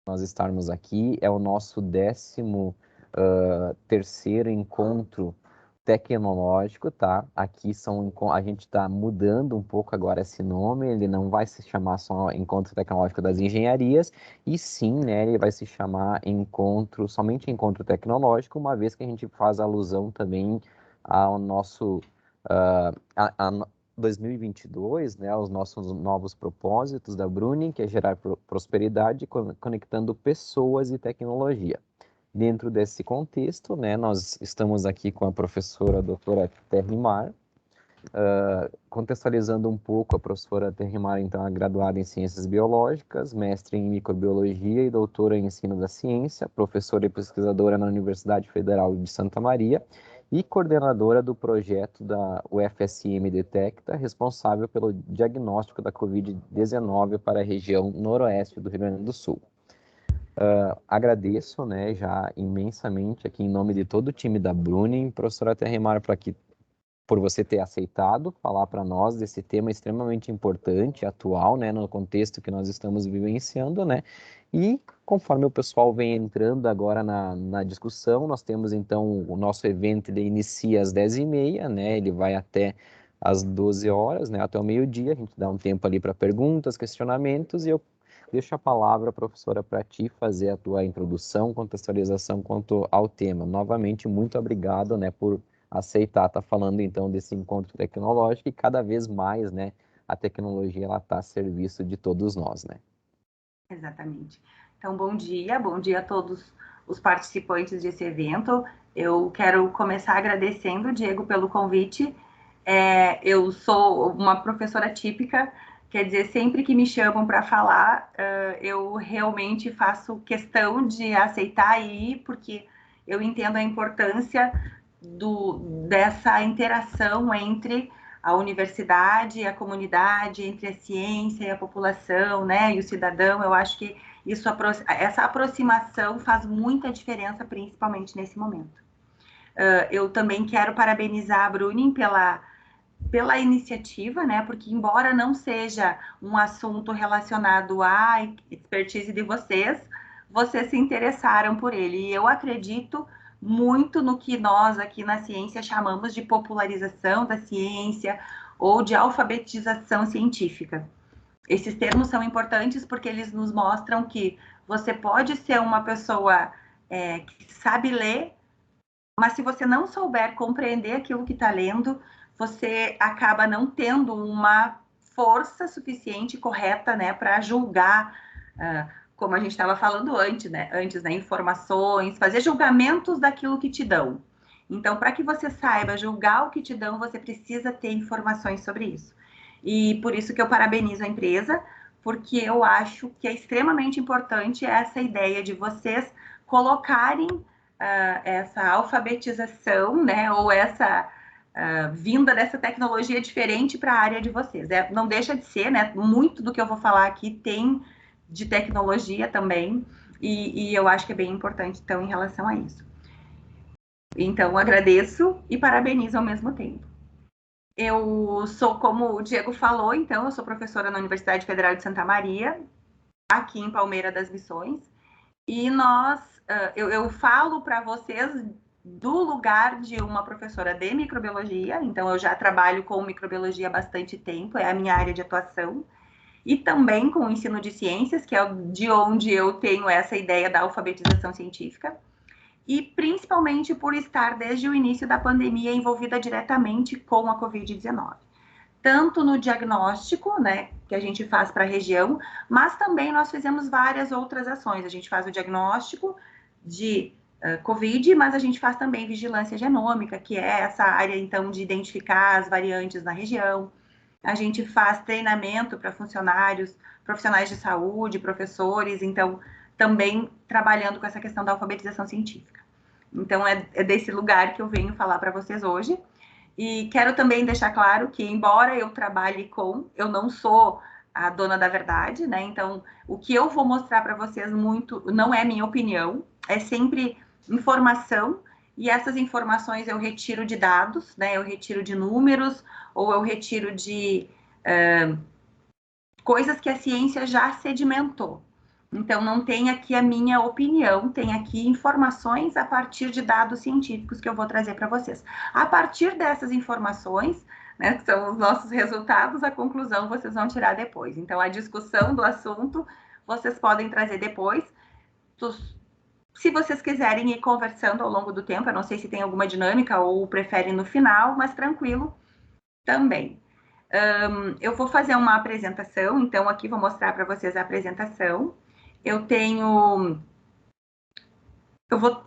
nós estarmos aqui. É o nosso 13º encontro tecnológico, tá? Aqui a gente está mudando um pouco agora esse nome, ele não vai se chamar só Encontro Tecnológico das Engenharias, e sim, né, ele vai se chamar somente Encontro Tecnológico, uma vez que a gente faz alusão também ao nosso, a 2022, né, os nossos novos propósitos da Bruni, que é gerar prosperidade conectando pessoas e tecnologia. Dentro desse contexto, né, nós estamos aqui com a professora doutora Terrimar, contextualizando um pouco. A professora Terrimar, então, é graduada em Ciências Biológicas, mestre em Microbiologia e doutora em Ensino da Ciência, professora e pesquisadora na Universidade Federal de Santa Maria e coordenadora do projeto da UFSM Detecta, responsável pelo diagnóstico da Covid-19 para a região noroeste do Rio Grande do Sul. Agradeço, né, já imensamente aqui em nome de todo o time da Bruni, professora Terrimar, por você ter aceitado falar para nós desse tema extremamente importante, atual, né, no contexto que nós estamos vivenciando, né, e conforme o pessoal vem entrando agora na discussão, nós temos então o nosso evento, ele inicia às 10h30, né, ele vai até às 12 horas, né, até o meio-dia. A gente dá um tempo ali para perguntas, questionamentos, e eu deixo a palavra, professora, para ti fazer a tua introdução, contextualização quanto ao tema. Novamente, muito obrigado, né, por aceitar estar falando então desse encontro tecnológico, e cada vez mais, né, a tecnologia ela está a serviço de todos nós, né? Exatamente. Então, bom dia a todos os participantes desse evento. Eu quero começar agradecendo, Diego, pelo convite. Eu sou uma professora típica, quer dizer, sempre que me chamam para falar, eu realmente faço questão de aceitar e ir, porque eu entendo a importância dessa interação entre a universidade, a comunidade, entre a ciência e a população, né, e o cidadão. Eu acho que essa aproximação faz muita diferença, principalmente nesse momento. Eu também quero parabenizar a Bruning pela iniciativa, né? Porque embora não seja um assunto relacionado à expertise de vocês, vocês se interessaram por ele. E eu acredito muito no que nós aqui na ciência chamamos de popularização da ciência ou de alfabetização científica. Esses termos são importantes porque eles nos mostram que você pode ser uma pessoa que sabe ler, mas se você não souber compreender aquilo que está lendo, você acaba não tendo uma força suficiente correta, né, para julgar, como a gente estava falando antes, né, informações, fazer julgamentos daquilo que te dão. Então, para que você saiba julgar o que te dão, você precisa ter informações sobre isso. E por isso que eu parabenizo a empresa, porque eu acho que é extremamente importante essa ideia de vocês colocarem essa alfabetização, né, ou essa vinda dessa tecnologia diferente para a área de vocês. Não deixa de ser, né, muito do que eu vou falar aqui tem de tecnologia também, e eu acho que é bem importante, então, em relação a isso. Então, agradeço e parabenizo ao mesmo tempo. Eu sou, como o Diego falou, então, eu sou professora na Universidade Federal de Santa Maria, aqui em Palmeira das Missões, e eu falo para vocês do lugar de uma professora de microbiologia, então eu já trabalho com microbiologia há bastante tempo, é a minha área de atuação, e também com o ensino de ciências, que é de onde eu tenho essa ideia da alfabetização científica, e principalmente por estar desde o início da pandemia envolvida diretamente com a Covid-19. Tanto no diagnóstico, né, que a gente faz para a região, mas também nós fizemos várias outras ações. A gente faz o diagnóstico de Covid, mas a gente faz também vigilância genômica, que é essa área, então, de identificar as variantes na região. A gente faz treinamento para funcionários, profissionais de saúde, professores, então, também trabalhando com essa questão da alfabetização científica. Então, é desse lugar que eu venho falar para vocês hoje. E quero também deixar claro que, embora eu trabalhe eu não sou a dona da verdade, né? Então, o que eu vou mostrar para vocês muito não é minha opinião, é sempre informação, e essas informações eu retiro de dados, né? Eu retiro de números, ou eu retiro de coisas que a ciência já sedimentou. Então, não tem aqui a minha opinião, tem aqui informações a partir de dados científicos que eu vou trazer para vocês. A partir dessas informações, né, que são os nossos resultados, a conclusão vocês vão tirar depois. Então, a discussão do assunto vocês podem trazer depois. Se vocês quiserem ir conversando ao longo do tempo, eu não sei se tem alguma dinâmica ou preferem no final, mas tranquilo também. Eu vou fazer uma apresentação, então aqui vou mostrar para vocês a apresentação. Eu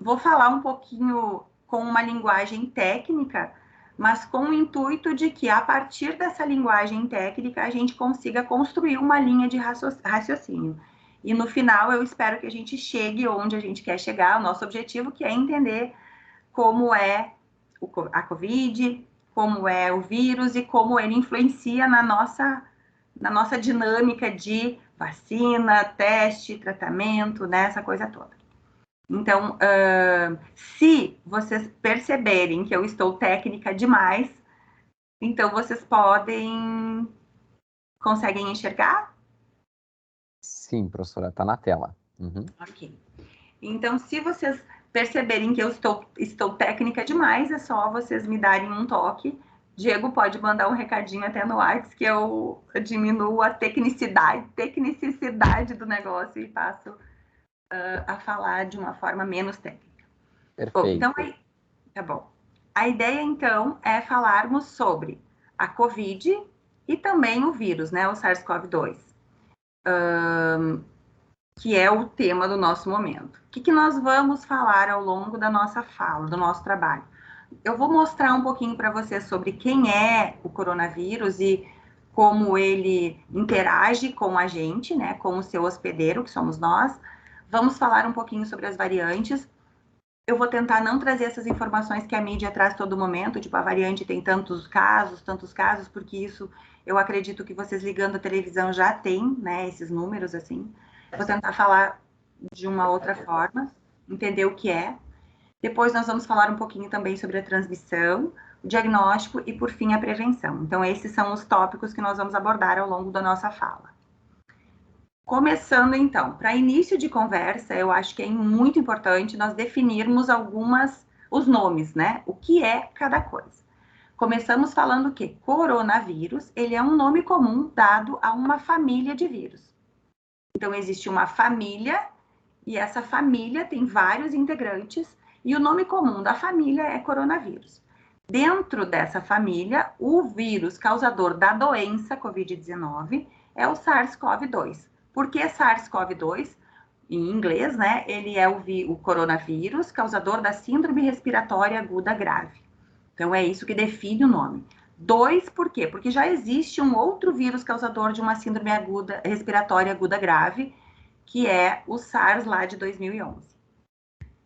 vou falar um pouquinho com uma linguagem técnica, mas com o intuito de que, a partir dessa linguagem técnica, a gente consiga construir uma linha de raciocínio. E no final, eu espero que a gente chegue onde a gente quer chegar, o nosso objetivo, que é entender como é a Covid, como é o vírus e como ele influencia na nossa dinâmica de vacina, teste, tratamento, né, essa coisa toda. Então, se vocês perceberem que eu estou técnica demais, então vocês conseguem enxergar? Sim, professora, está na tela. Uhum. Ok. Então, se vocês perceberem que eu estou técnica demais, é só vocês me darem um toque. Diego pode mandar um recadinho até no WhatsApp que eu diminuo a tecnicidade do negócio e passo a falar de uma forma menos técnica. Perfeito. Bom, então, tá bom. A ideia, então, é falarmos sobre a COVID e também o vírus, né, o SARS-CoV-2, que é o tema do nosso momento. O que nós vamos falar ao longo da nossa fala, do nosso trabalho? Eu vou mostrar um pouquinho para vocês sobre quem é o coronavírus e como ele interage com a gente, né, com o seu hospedeiro, que somos nós. Vamos falar um pouquinho sobre as variantes. Eu vou tentar não trazer essas informações que a mídia traz todo momento, tipo, a variante tem tantos casos, porque isso eu acredito que vocês ligando a televisão já tem, né, esses números, assim. Vou tentar falar de uma outra forma, entender o que é. Depois nós vamos falar um pouquinho também sobre a transmissão, o diagnóstico e, por fim, a prevenção. Então, esses são os tópicos que nós vamos abordar ao longo da nossa fala. Começando, então, para início de conversa, eu acho que é muito importante nós definirmos os nomes, né? O que é cada coisa. Começamos falando que coronavírus, ele é um nome comum dado a uma família de vírus. Então, existe uma família, e essa família tem vários integrantes, e o nome comum da família é coronavírus. Dentro dessa família, o vírus causador da doença Covid-19 é o SARS-CoV-2. Por que SARS-CoV-2? Em inglês, né? Ele é o coronavírus causador da síndrome respiratória aguda grave. Então, é isso que define o nome. 2, por quê? Porque já existe um outro vírus causador de uma síndrome respiratória aguda grave, que é o SARS lá de 2011.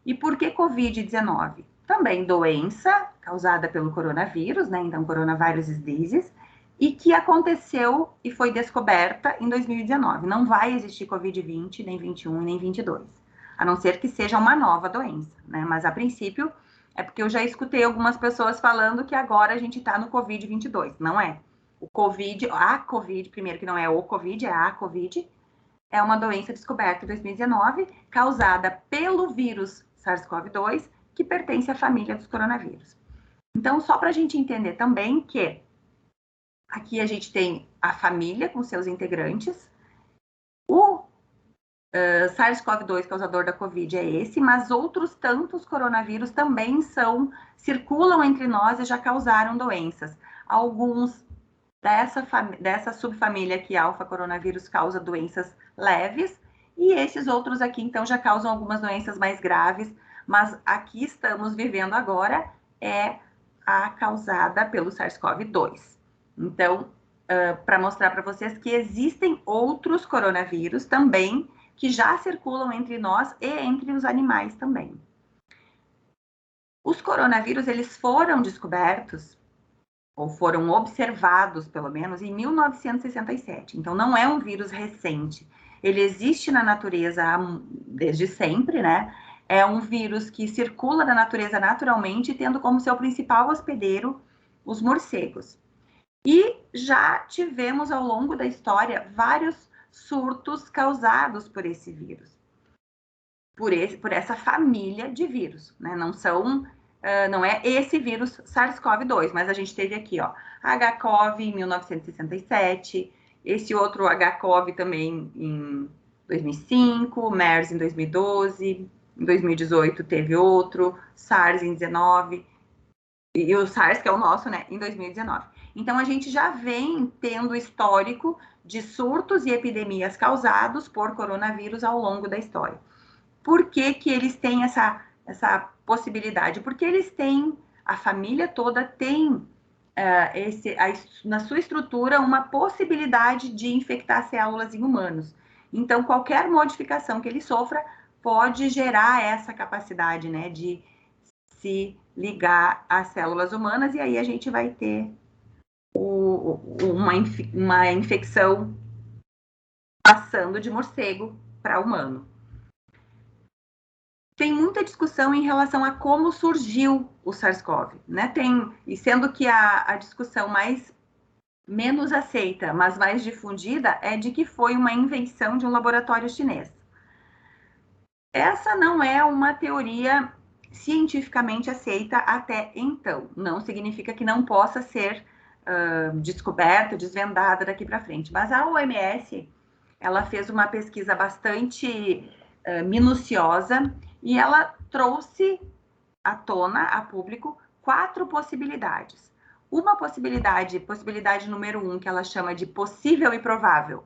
E por que Covid-19? Também doença causada pelo coronavírus, né? Então, coronavirus disease, e que aconteceu e foi descoberta em 2019. Não vai existir Covid-20, nem 21, nem 22, a não ser que seja uma nova doença, né? Mas, a princípio, é porque eu já escutei algumas pessoas falando que agora a gente está no Covid-22. Não é. A Covid, primeiro que não é o Covid, é a Covid, é uma doença descoberta em 2019, causada pelo vírus SARS-CoV-2, que pertence à família dos coronavírus. Então, só para a gente entender também que aqui a gente tem a família com seus integrantes, o SARS-CoV-2 causador da Covid é esse, mas outros tantos coronavírus também circulam entre nós e já causaram doenças. Alguns dessa subfamília que alfa coronavírus causa doenças leves, e esses outros aqui, então, já causam algumas doenças mais graves, mas aqui estamos vivendo agora é a causada pelo SARS-CoV-2. Então, para mostrar para vocês que existem outros coronavírus também, que já circulam entre nós e entre os animais também. Os coronavírus, eles foram descobertos ou foram observados, pelo menos, em 1967. Então, não é um vírus recente. Ele existe na natureza desde sempre, né? É um vírus que circula na natureza naturalmente, tendo como seu principal hospedeiro os morcegos. E já tivemos, ao longo da história, vários surtos causados por esse vírus, por essa família de vírus, né? Não é esse vírus SARS-CoV-2, mas a gente teve aqui, ó, HCoV em 1967, esse outro HCoV também em 2005, MERS em 2012, em 2018 teve outro, SARS em 19, e o SARS, que é o nosso, né, em 2019. Então, a gente já vem tendo histórico de surtos e epidemias causados por coronavírus ao longo da história. Por que que eles têm essa possibilidade? Porque eles têm, a família toda tem na sua estrutura uma possibilidade de infectar células em humanos. Então, qualquer modificação que ele sofra pode gerar essa capacidade, né, de se ligar às células humanas, e aí a gente vai ter uma infecção passando de morcego para humano. Tem muita discussão em relação a como surgiu o SARS-CoV, né? E sendo que a discussão menos aceita, mas mais difundida, é de que foi uma invenção de um laboratório chinês. Essa não é uma teoria cientificamente aceita até então. Não significa que não possa ser descoberta, desvendada daqui para frente. Mas a OMS, ela fez uma pesquisa bastante minuciosa e ela trouxe à tona, a público, 4 possibilidades. Uma possibilidade número 1, que ela chama de possível e provável,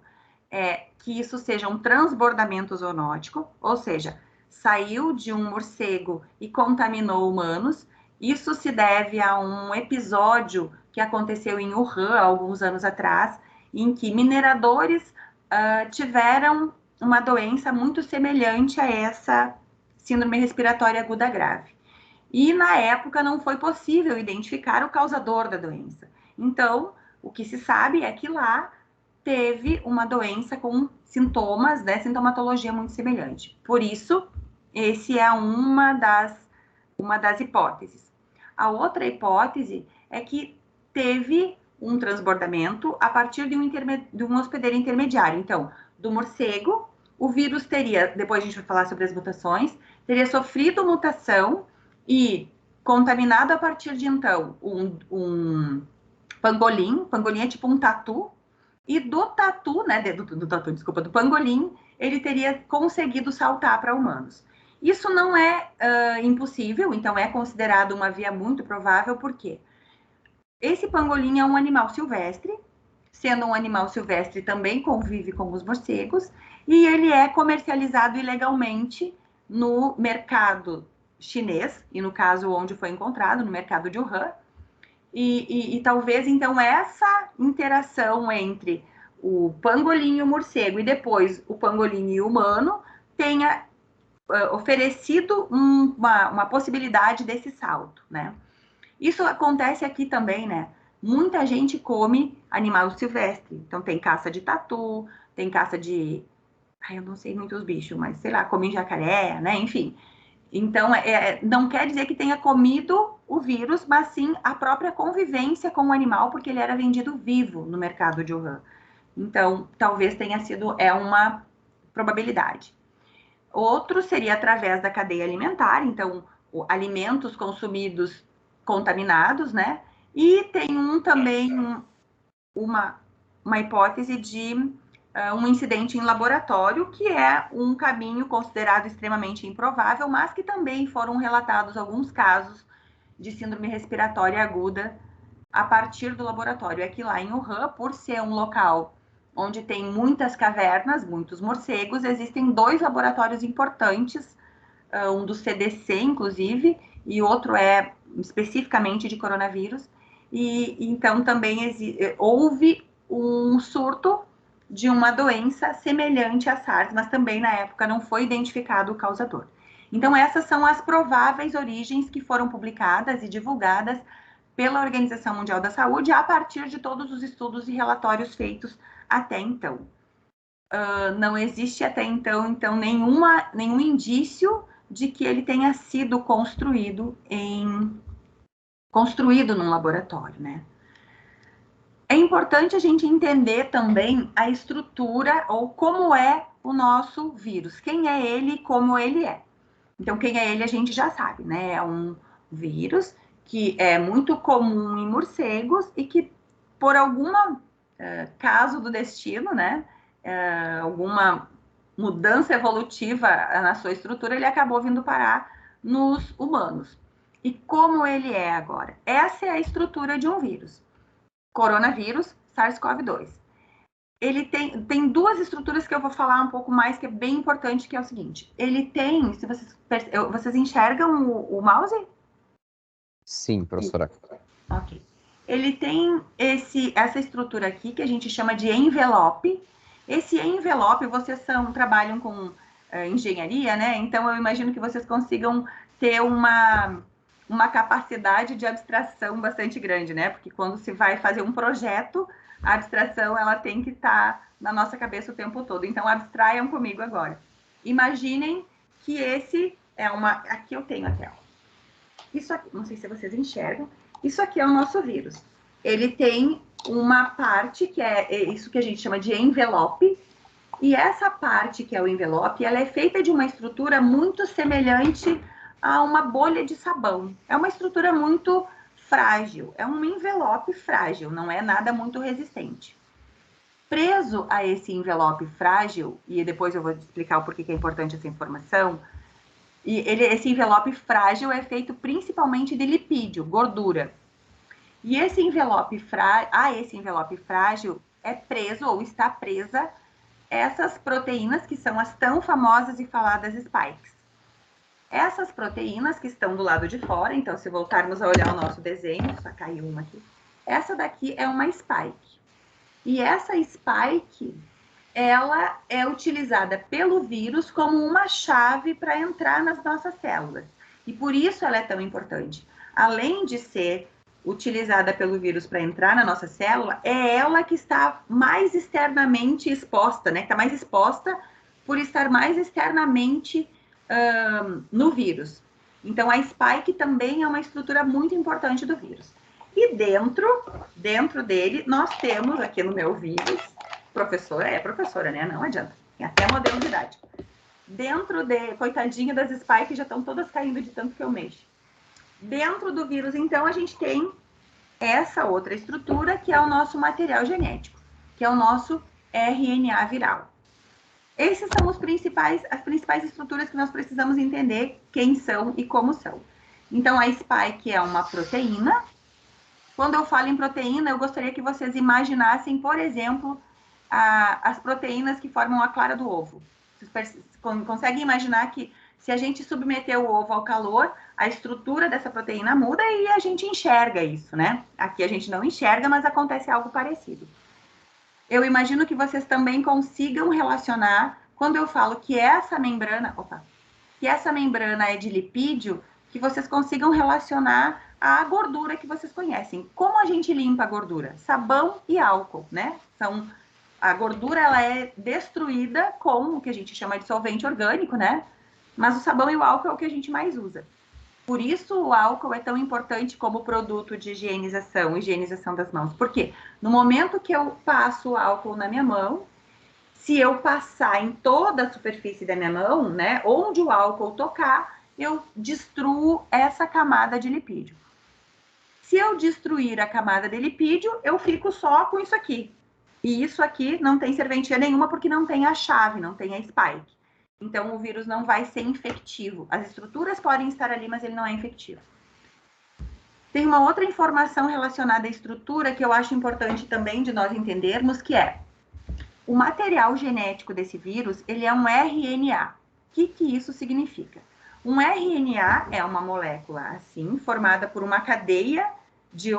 é que isso seja um transbordamento zoonótico, ou seja, saiu de um morcego e contaminou humanos. Isso se deve a um episódio que aconteceu em Wuhan, alguns anos atrás, em que mineradores tiveram uma doença muito semelhante a essa síndrome respiratória aguda grave. E, na época, não foi possível identificar o causador da doença. Então, o que se sabe é que lá teve uma doença com sintomas, né, sintomatologia muito semelhante. Por isso, esse é uma das hipóteses. A outra hipótese é que teve um transbordamento a partir de um hospedeiro intermediário. Então, do morcego, o vírus teria, depois a gente vai falar sobre as mutações, teria sofrido mutação e contaminado a partir de, então, um pangolim. Pangolim é tipo um tatu. E do tatu, né, do pangolim, ele teria conseguido saltar para humanos. Isso não é impossível, então é considerado uma via muito provável, porque esse pangolim é um animal silvestre, sendo um animal silvestre também convive com os morcegos, e ele é comercializado ilegalmente no mercado chinês, e no caso onde foi encontrado, no mercado de Wuhan, e talvez, então, essa interação entre o pangolim e o morcego, e depois o pangolim e o humano, tenha oferecido uma possibilidade desse salto, né? Isso acontece aqui também, né? Muita gente come animal silvestre. Então, tem caça de tatu, tem caça de... eu não sei muito os bichos, mas, sei lá, come jacaré, né? Enfim. Então, não quer dizer que tenha comido o vírus, mas sim a própria convivência com o animal, porque ele era vendido vivo no mercado de Wuhan. Então, talvez tenha sido, uma probabilidade. Outro seria através da cadeia alimentar, então, alimentos consumidos contaminados, né? E tem também uma hipótese de um incidente em laboratório, que é um caminho considerado extremamente improvável, mas que também foram relatados alguns casos de síndrome respiratória aguda a partir do laboratório. É que lá em Wuhan, por ser um local onde tem muitas cavernas, muitos morcegos, existem 2 laboratórios importantes, um do CDC, inclusive, e outro é especificamente de coronavírus, e então também houve um surto de uma doença semelhante à SARS, mas também na época não foi identificado o causador. Então, essas são as prováveis origens que foram publicadas e divulgadas pela Organização Mundial da Saúde a partir de todos os estudos e relatórios feitos até então. Não existe até então nenhum indício de que ele tenha sido construído num laboratório, né? é importante a gente entender também a estrutura ou como é o nosso vírus, quem é ele e como ele é. Então, quem é ele a gente já sabe, né? É um vírus que é muito comum em morcegos e que, por alguma caso do destino, né? Alguma mudança evolutiva na sua estrutura, ele acabou vindo parar nos humanos. E como ele é agora? Essa é a estrutura de um vírus. Coronavírus, SARS-CoV-2. Ele tem duas estruturas que eu vou falar um pouco mais, que é bem importante, que é o seguinte. Ele tem, se vocês enxergam o mouse? Sim, professora. Ok. Ele tem essa estrutura aqui, que a gente chama de envelope. Esse envelope, vocês trabalham com engenharia, né? Então, eu imagino que vocês consigam ter uma capacidade de abstração bastante grande, né? Porque quando se vai fazer um projeto, a abstração ela tem que estar na nossa cabeça o tempo todo. Então, abstraiam comigo agora. Imaginem que esse é aqui eu tenho até, ó. Isso aqui, não sei se vocês enxergam, isso aqui é o nosso vírus. Ele tem uma parte que é isso que a gente chama de envelope, e essa parte que é o envelope, ela é feita de uma estrutura muito semelhante a uma bolha de sabão. É uma estrutura muito frágil, é um envelope frágil, não é nada muito resistente. Preso a esse envelope frágil, e depois eu vou explicar o porquê que é importante essa informação, e esse envelope frágil é feito principalmente de lipídio, gordura. E esse envelope frágil é preso ou está presa essas proteínas que são as tão famosas e faladas spikes. Essas proteínas que estão do lado de fora, então se voltarmos a olhar o nosso desenho, só caiu uma aqui, essa daqui é uma spike. E essa spike, ela é utilizada pelo vírus como uma chave para entrar nas nossas células. E por isso ela é tão importante. Além de ser utilizada pelo vírus para entrar na nossa célula, é ela que está mais externamente exposta, né? Que está mais exposta por estar mais externamente no vírus. Então, a spike também é uma estrutura muito importante do vírus. E dentro dele, nós temos aqui no meu vírus, professora, né? Não adianta, tem até modelo didático. Coitadinha das spikes, já estão todas caindo de tanto que eu mexo. Dentro do vírus, então, a gente tem essa outra estrutura, que é o nosso material genético, que é o nosso RNA viral. Esses são as principais estruturas que nós precisamos entender quem são e como são. Então, a spike é uma proteína. Quando eu falo em proteína, eu gostaria que vocês imaginassem, por exemplo, as proteínas que formam a clara do ovo. Vocês conseguem imaginar que se a gente submeter o ovo ao calor, a estrutura dessa proteína muda e a gente enxerga isso, né? Aqui a gente não enxerga, mas acontece algo parecido. Eu imagino que vocês também consigam relacionar, quando eu falo que essa membrana é de lipídio, que vocês consigam relacionar a gordura que vocês conhecem. Como a gente limpa a gordura? Sabão e álcool, né? A gordura ela é destruída com o que a gente chama de solvente orgânico, né? Mas o sabão e o álcool é o que a gente mais usa. Por isso o álcool é tão importante como produto de higienização das mãos. Por quê? No momento que eu passo o álcool na minha mão, se eu passar em toda a superfície da minha mão, né, onde o álcool tocar, eu destruo essa camada de lipídio. Se eu destruir a camada de lipídio, eu fico só com isso aqui. E isso aqui não tem serventia nenhuma porque não tem a chave, não tem a spike. Então, o vírus não vai ser infectivo. As estruturas podem estar ali, mas ele não é infectivo. Tem uma outra informação relacionada à estrutura que eu acho importante também de nós entendermos, que é o material genético desse vírus, ele é um RNA. O que isso significa? Um RNA é uma molécula assim, formada por uma cadeia de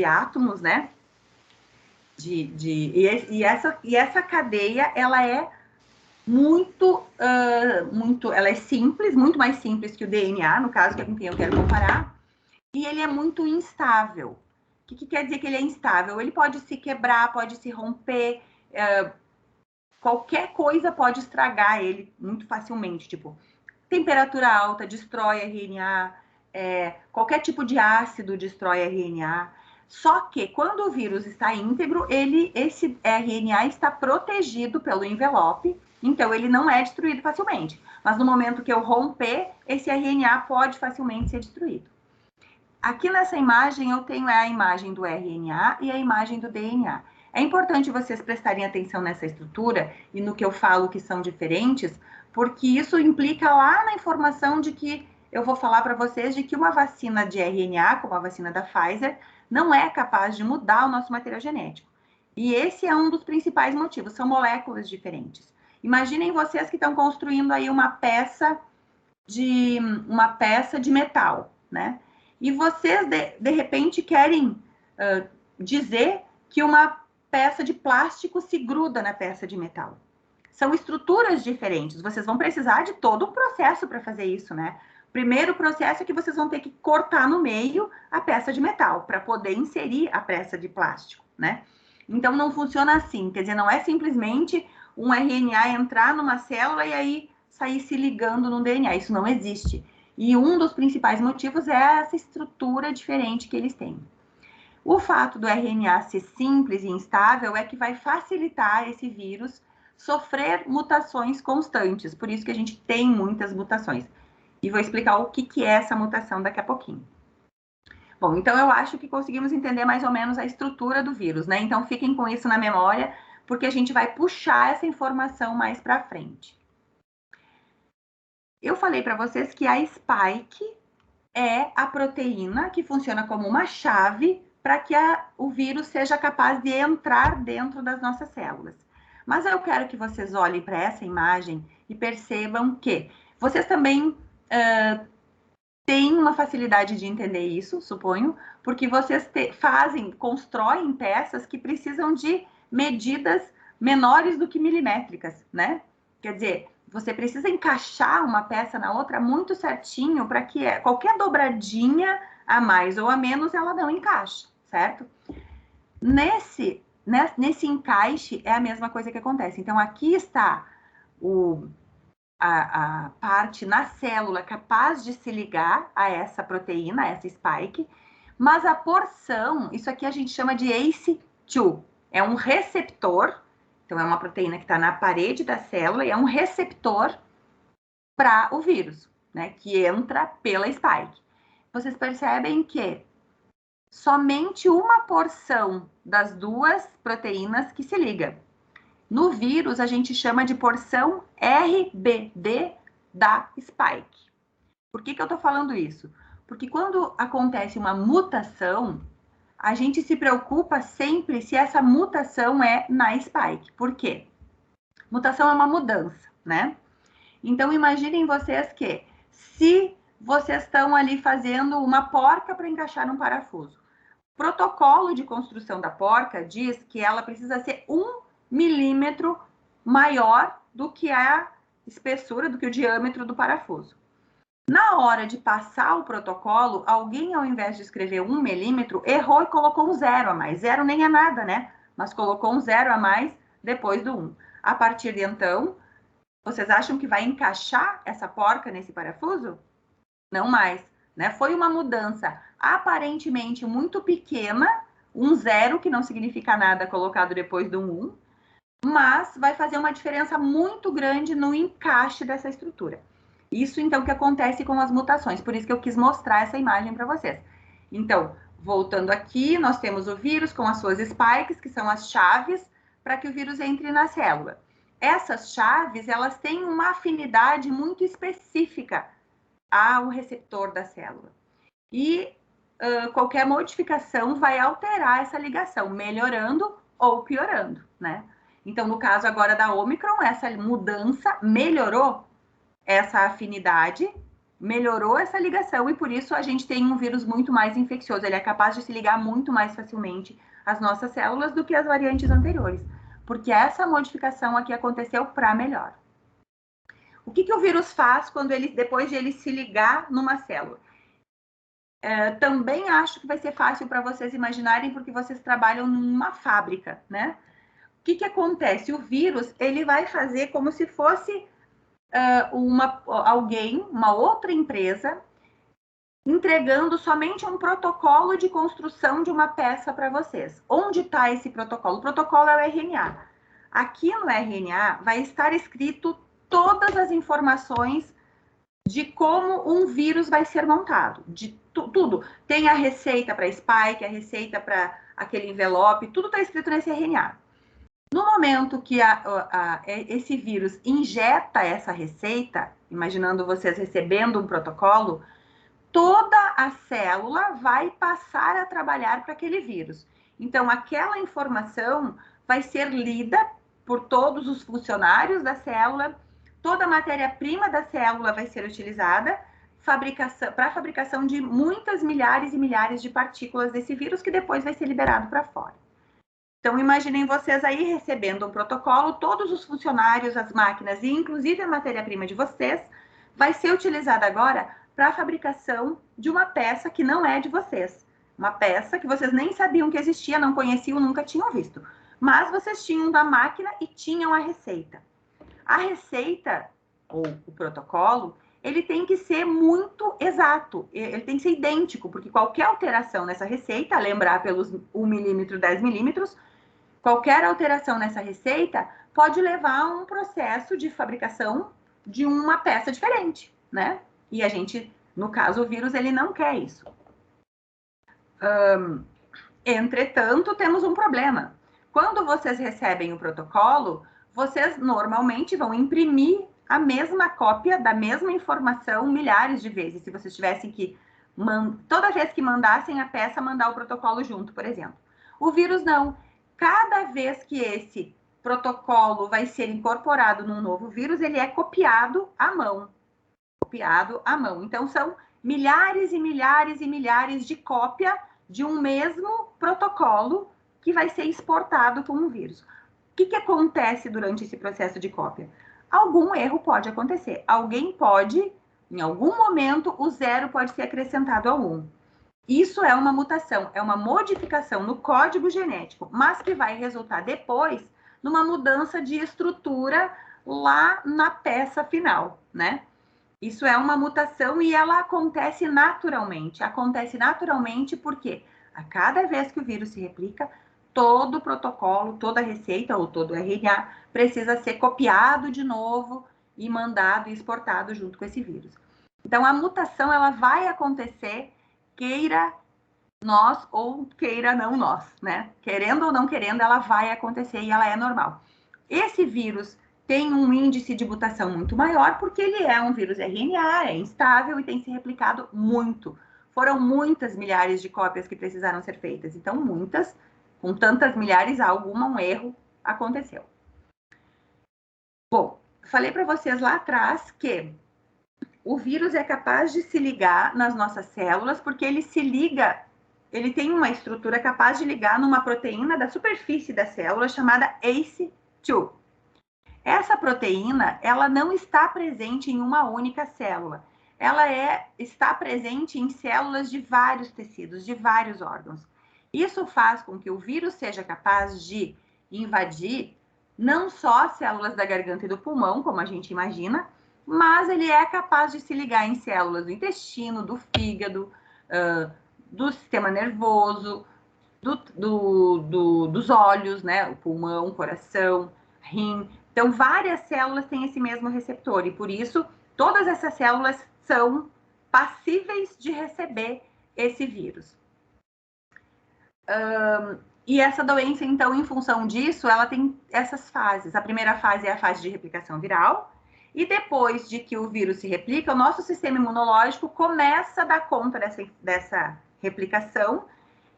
átomos, né? E essa cadeia, ela é ela é simples, muito mais simples que o DNA, no caso, que é com quem eu quero comparar, e ele é muito instável. O que quer dizer que ele é instável? Ele pode se quebrar, pode se romper, qualquer coisa pode estragar ele muito facilmente, tipo, temperatura alta destrói RNA, qualquer tipo de ácido destrói RNA, Só que quando o vírus está íntegro, esse RNA está protegido pelo envelope, então ele não é destruído facilmente. Mas no momento que eu romper, esse RNA pode facilmente ser destruído. Aqui nessa imagem eu tenho a imagem do RNA e a imagem do DNA. É importante vocês prestarem atenção nessa estrutura e no que eu falo que são diferentes, porque isso implica lá na informação de que eu vou falar para vocês de que uma vacina de RNA, como a vacina da Pfizer, não é capaz de mudar o nosso material genético. E esse é um dos principais motivos, são moléculas diferentes. Imaginem vocês que estão construindo aí uma peça de metal, né? E vocês, de repente, querem dizer que uma peça de plástico se gruda na peça de metal. São estruturas diferentes. Vocês vão precisar de todo um processo para fazer isso, né? O primeiro processo é que vocês vão ter que cortar no meio a peça de metal para poder inserir a peça de plástico, né? Então, não funciona assim. Quer dizer, não é simplesmente um RNA entrar numa célula e aí sair se ligando no DNA. Isso não existe. E um dos principais motivos é essa estrutura diferente que eles têm. O fato do RNA ser simples e instável é que vai facilitar esse vírus sofrer mutações constantes. Por isso que a gente tem muitas mutações. E vou explicar o que é essa mutação daqui a pouquinho. Bom, então eu acho que conseguimos entender mais ou menos a estrutura do vírus, né? Então fiquem com isso na memória, porque a gente vai puxar essa informação mais para frente. Eu falei para vocês que a spike é a proteína que funciona como uma chave para que o vírus seja capaz de entrar dentro das nossas células. Mas eu quero que vocês olhem para essa imagem e percebam que vocês também têm uma facilidade de entender isso, suponho, porque vocês constroem peças que precisam de medidas menores do que milimétricas, né? Quer dizer, você precisa encaixar uma peça na outra muito certinho para que qualquer dobradinha a mais ou a menos ela não encaixe, certo? Nesse encaixe é a mesma coisa que acontece. Então, aqui está a parte na célula capaz de se ligar a essa proteína, a essa spike, mas a porção, isso aqui a gente chama de ACE2, é um receptor. Então, é uma proteína que está na parede da célula e é um receptor para o vírus, né? Que entra pela spike. Vocês percebem que somente uma porção das duas proteínas que se liga. No vírus, a gente chama de porção RBD da spike. Por que eu estou falando isso? Porque quando acontece uma mutação, a gente se preocupa sempre se essa mutação é na spike. Por quê? Mutação é uma mudança, né? Então, imaginem vocês que se vocês estão ali fazendo uma porca para encaixar num parafuso, o protocolo de construção da porca diz que ela precisa ser 1 milímetro maior do que a espessura, do que o diâmetro do parafuso. Na hora de passar o protocolo, alguém, ao invés de escrever 1 milímetro, errou e colocou um 0 a mais. 0 nem é nada, né? Mas colocou um 0 a mais depois do 1. A partir de então, vocês acham que vai encaixar essa porca nesse parafuso? Não mais, né? Foi uma mudança aparentemente muito pequena, um 0 que não significa nada colocado depois do 1, mas vai fazer uma diferença muito grande no encaixe dessa estrutura. Isso, então, que acontece com as mutações. Por isso que eu quis mostrar essa imagem para vocês. Então, voltando aqui, nós temos o vírus com as suas spikes, que são as chaves para que o vírus entre na célula. Essas chaves, elas têm uma afinidade muito específica ao receptor da célula. E qualquer modificação vai alterar essa ligação, melhorando ou piorando, né? Então, no caso agora da Omicron, essa mudança melhorou essa afinidade, melhorou essa ligação e por isso a gente tem um vírus muito mais infeccioso. Ele é capaz de se ligar muito mais facilmente às nossas células do que as variantes anteriores, porque essa modificação aqui aconteceu para melhor. O que o vírus faz depois de ele se ligar numa célula? Também acho que vai ser fácil para vocês imaginarem, porque vocês trabalham numa fábrica, né? O que acontece? O vírus, ele vai fazer como se fosse uma outra empresa entregando somente um protocolo de construção de uma peça para vocês. Onde está esse protocolo? O protocolo é o RNA. Aqui no RNA vai estar escrito todas as informações de como um vírus vai ser montado, de tudo. Tem a receita para spike, a receita para aquele envelope, tudo está escrito nesse RNA. No momento que esse vírus injeta essa receita, imaginando vocês recebendo um protocolo, toda a célula vai passar a trabalhar para aquele vírus. Então, aquela informação vai ser lida por todos os funcionários da célula, toda a matéria-prima da célula vai ser utilizada para a fabricação de muitas milhares e milhares de partículas desse vírus, que depois vai ser liberado para fora. Então, imaginem vocês aí recebendo um protocolo, todos os funcionários, as máquinas e inclusive a matéria-prima de vocês vai ser utilizada agora para a fabricação de uma peça que não é de vocês. Uma peça que vocês nem sabiam que existia, não conheciam, nunca tinham visto. Mas vocês tinham da máquina e tinham a receita. A receita, ou o protocolo, ele tem que ser muito exato, ele tem que ser idêntico, porque qualquer alteração nessa receita, lembrar pelos 1 milímetro, 10 milímetros, qualquer alteração nessa receita pode levar a um processo de fabricação de uma peça diferente, né? E a gente, no caso, o vírus, ele não quer isso. Entretanto, temos um problema. Quando vocês recebem o protocolo, vocês normalmente vão imprimir a mesma cópia da mesma informação milhares de vezes. Se vocês tivessem que, toda vez que mandassem a peça, mandar o protocolo junto, por exemplo. O vírus não. Cada vez que esse protocolo vai ser incorporado num novo vírus, ele é copiado à mão. Copiado à mão. Então, são milhares e milhares e milhares de cópia de um mesmo protocolo que vai ser exportado como um vírus. O que acontece durante esse processo de cópia? Algum erro pode acontecer. Alguém pode, em algum momento, o 0 pode ser acrescentado ao 1. Isso é uma mutação, é uma modificação no código genético, mas que vai resultar depois numa mudança de estrutura lá na peça final, né? Isso é uma mutação e ela acontece naturalmente. Acontece naturalmente porque a cada vez que o vírus se replica, todo o protocolo, toda a receita ou todo o RNA precisa ser copiado de novo e mandado e exportado junto com esse vírus. Então, a mutação ela vai acontecer, queira nós ou queira não nós, né? Querendo ou não querendo, ela vai acontecer e ela é normal. Esse vírus tem um índice de mutação muito maior porque ele é um vírus RNA, é instável e tem se replicado muito. Foram muitas milhares de cópias que precisaram ser feitas. Então, muitas, com tantas milhares, um erro aconteceu. Bom, falei para vocês lá atrás que o vírus é capaz de se ligar nas nossas células porque ele se liga, ele tem uma estrutura capaz de ligar numa proteína da superfície da célula chamada ACE2. Essa proteína, ela não está presente em uma única célula. Ela está presente em células de vários tecidos, de vários órgãos. Isso faz com que o vírus seja capaz de invadir não só as células da garganta e do pulmão, como a gente imagina, mas ele é capaz de se ligar em células do intestino, do fígado, do sistema nervoso, dos olhos, né? O pulmão, o coração, rim. Então, várias células têm esse mesmo receptor e, por isso, todas essas células são passíveis de receber esse vírus. E essa doença, então, em função disso, ela tem essas fases. A primeira fase é a fase de replicação viral, e depois de que o vírus se replica, o nosso sistema imunológico começa a dar conta dessa replicação,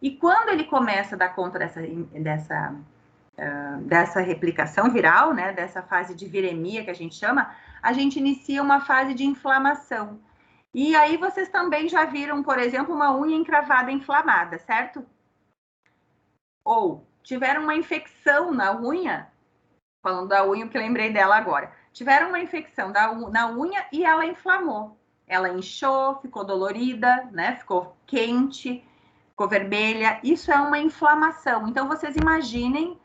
e quando ele começa a dar conta dessa replicação viral, né, dessa fase de viremia que a gente chama, a gente inicia uma fase de inflamação. E aí vocês também já viram, por exemplo, uma unha encravada inflamada, certo? Ou tiveram uma infecção na unha, falando da unha, que lembrei dela agora. Tiveram uma infecção na unha e ela inflamou. Ela inchou, ficou dolorida, né? Ficou quente, ficou vermelha. Isso é uma inflamação. Então, vocês imaginem,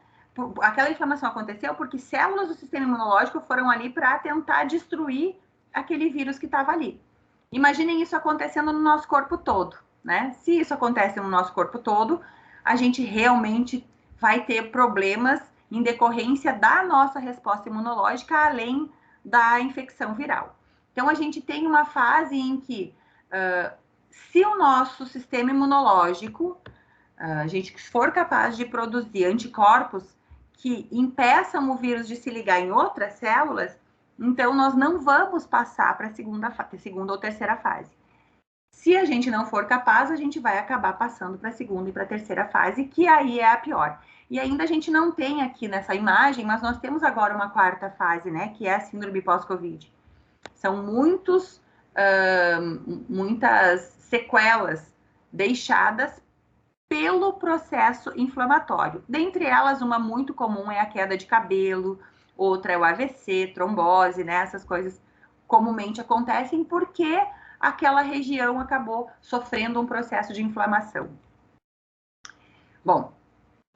aquela inflamação aconteceu porque células do sistema imunológico foram ali para tentar destruir aquele vírus que estava ali. Imaginem isso acontecendo no nosso corpo todo, né? Se isso acontece no nosso corpo todo, a gente realmente vai ter problemas em decorrência da nossa resposta imunológica, além da infecção viral. Então, a gente tem uma fase em que, se o nosso sistema imunológico, a gente for capaz de produzir anticorpos que impeçam o vírus de se ligar em outras células, então nós não vamos passar para a segunda ou terceira fase. Se a gente não for capaz, a gente vai acabar passando para a segunda e para a terceira fase, que aí é a pior. E ainda a gente não tem aqui nessa imagem, mas nós temos agora uma quarta fase, né, que é a síndrome pós-Covid. São muitas sequelas deixadas pelo processo inflamatório. Dentre elas, uma muito comum é a queda de cabelo, outra é o AVC, trombose, né? Essas coisas comumente acontecem porque aquela região acabou sofrendo um processo de inflamação. Bom,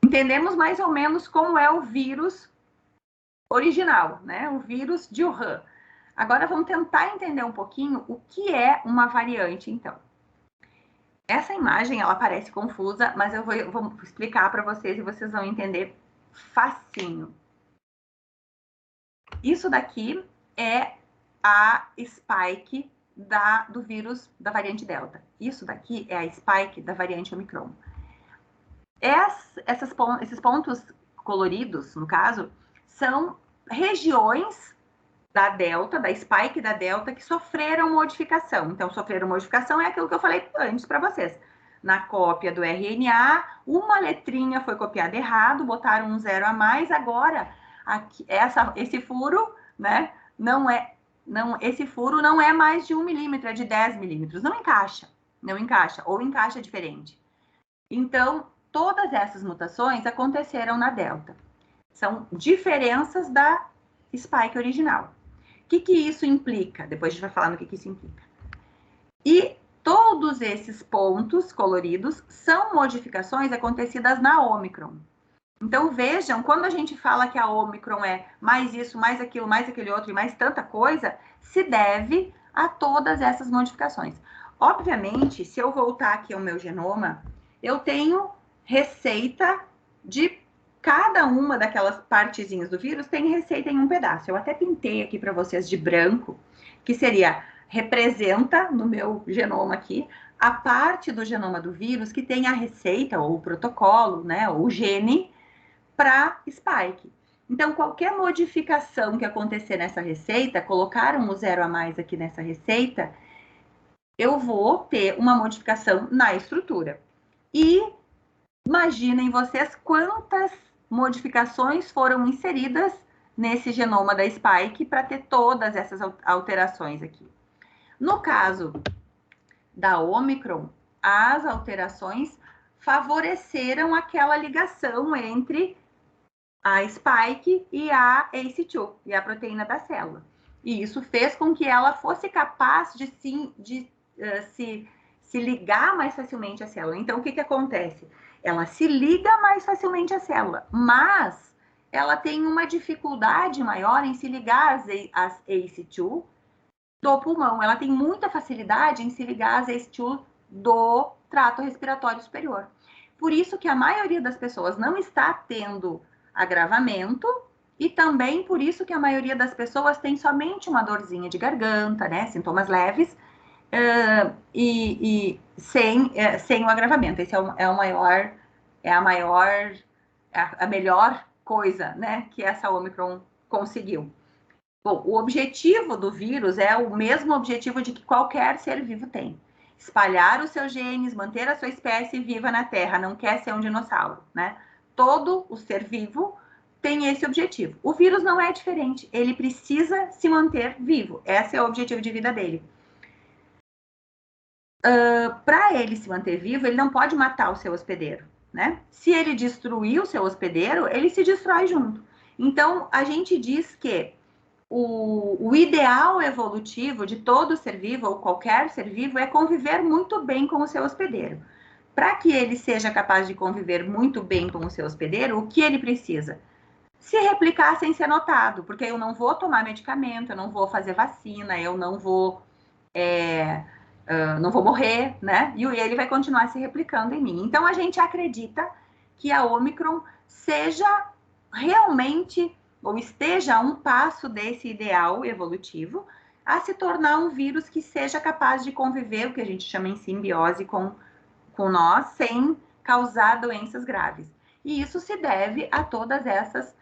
entendemos mais ou menos como é o vírus original, né? O vírus de Wuhan. Agora vamos tentar entender um pouquinho o que é uma variante, então. Essa imagem, ela parece confusa, mas eu vou explicar para vocês e vocês vão entender facinho. Isso daqui é a spike do vírus da variante Delta. Isso daqui é a spike da variante Omicron. Esses pontos coloridos, no caso, são regiões da Delta, da spike da Delta, que sofreram modificação. Então, sofreram modificação é aquilo que eu falei antes para vocês. Na cópia do RNA, uma letrinha foi copiada errado, botaram um 0 a mais, agora aqui, esse furo, né, esse furo não é mais de 1 milímetro, é de 10 milímetros. Não encaixa, ou encaixa diferente. Então, todas essas mutações aconteceram na Delta. São diferenças da spike original. O que isso implica? Depois a gente vai falar no que isso implica. E todos esses pontos coloridos são modificações acontecidas na Omicron. Então, vejam, quando a gente fala que a Omicron é mais isso, mais aquilo, mais aquele outro e mais tanta coisa, se deve a todas essas modificações. Obviamente, se eu voltar aqui ao meu genoma, eu tenho receita de cada uma daquelas partezinhas do vírus, tem receita em um pedaço. Eu até pintei aqui para vocês de branco, que seria, representa no meu genoma aqui, a parte do genoma do vírus que tem a receita, ou o protocolo, né, ou o gene, para spike. Então, qualquer modificação que acontecer nessa receita, colocaram o 0 a mais aqui nessa receita, eu vou ter uma modificação na estrutura. E imaginem vocês quantas modificações foram inseridas nesse genoma da spike para ter todas essas alterações aqui. No caso da Omicron, as alterações favoreceram aquela ligação entre a spike e a ACE2, e a proteína da célula. E isso fez com que ela fosse capaz de se ligar mais facilmente à célula. Então, o que acontece? Ela se liga mais facilmente à célula, mas ela tem uma dificuldade maior em se ligar às ACE2 do pulmão. Ela tem muita facilidade em se ligar às ACE2 do trato respiratório superior. Por isso que a maioria das pessoas não está tendo agravamento, e também por isso que a maioria das pessoas tem somente uma dorzinha de garganta, né, sintomas leves, sem o agravamento. Esse a melhor coisa, né, que essa Omicron conseguiu. Bom, o objetivo do vírus é o mesmo objetivo de que qualquer ser vivo tem: espalhar os seus genes, manter a sua espécie viva na Terra, não quer ser um dinossauro, né? Todo o ser vivo tem esse objetivo. O vírus não é diferente, ele precisa se manter vivo, esse é o objetivo de vida dele. Para ele se manter vivo, ele não pode matar o seu hospedeiro, né? Se ele destruir o seu hospedeiro, ele se destrói junto. Então, a gente diz que o ideal evolutivo de todo ser vivo, ou qualquer ser vivo, é conviver muito bem com o seu hospedeiro. Para que ele seja capaz de conviver muito bem com o seu hospedeiro, o que ele precisa? Se replicar sem ser notado, porque eu não vou tomar medicamento, eu não vou fazer vacina, eu não vou não vou morrer, né? E ele vai continuar se replicando em mim. Então, a gente acredita que a Ômicron seja realmente, ou esteja a um passo desse ideal evolutivo, a se tornar um vírus que seja capaz de conviver, o que a gente chama em simbiose com nós, sem causar doenças graves. E isso se deve a todas essas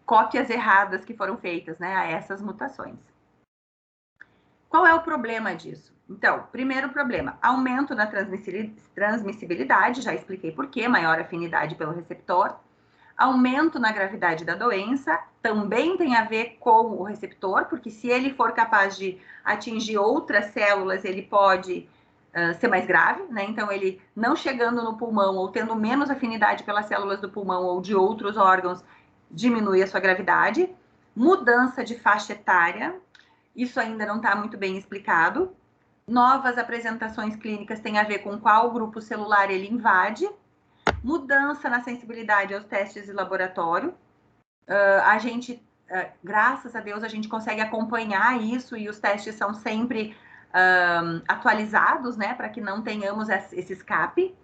cópias erradas que foram feitas, né, a essas mutações. Qual é o problema disso? Então, primeiro problema, aumento da transmissibilidade, já expliquei por quê, maior afinidade pelo receptor. Aumento na gravidade da doença, também tem a ver com o receptor, porque se ele for capaz de atingir outras células, ele pode ser mais grave, né? Então, ele não chegando no pulmão ou tendo menos afinidade pelas células do pulmão ou de outros órgãos, diminui a sua gravidade. Mudança de faixa etária, isso ainda não está muito bem explicado. Novas apresentações clínicas têm a ver com qual grupo celular ele invade. Mudança na sensibilidade aos testes de laboratório. A gente, graças a Deus, a gente consegue acompanhar isso e os testes são sempre atualizados, né, para que não tenhamos esse escape.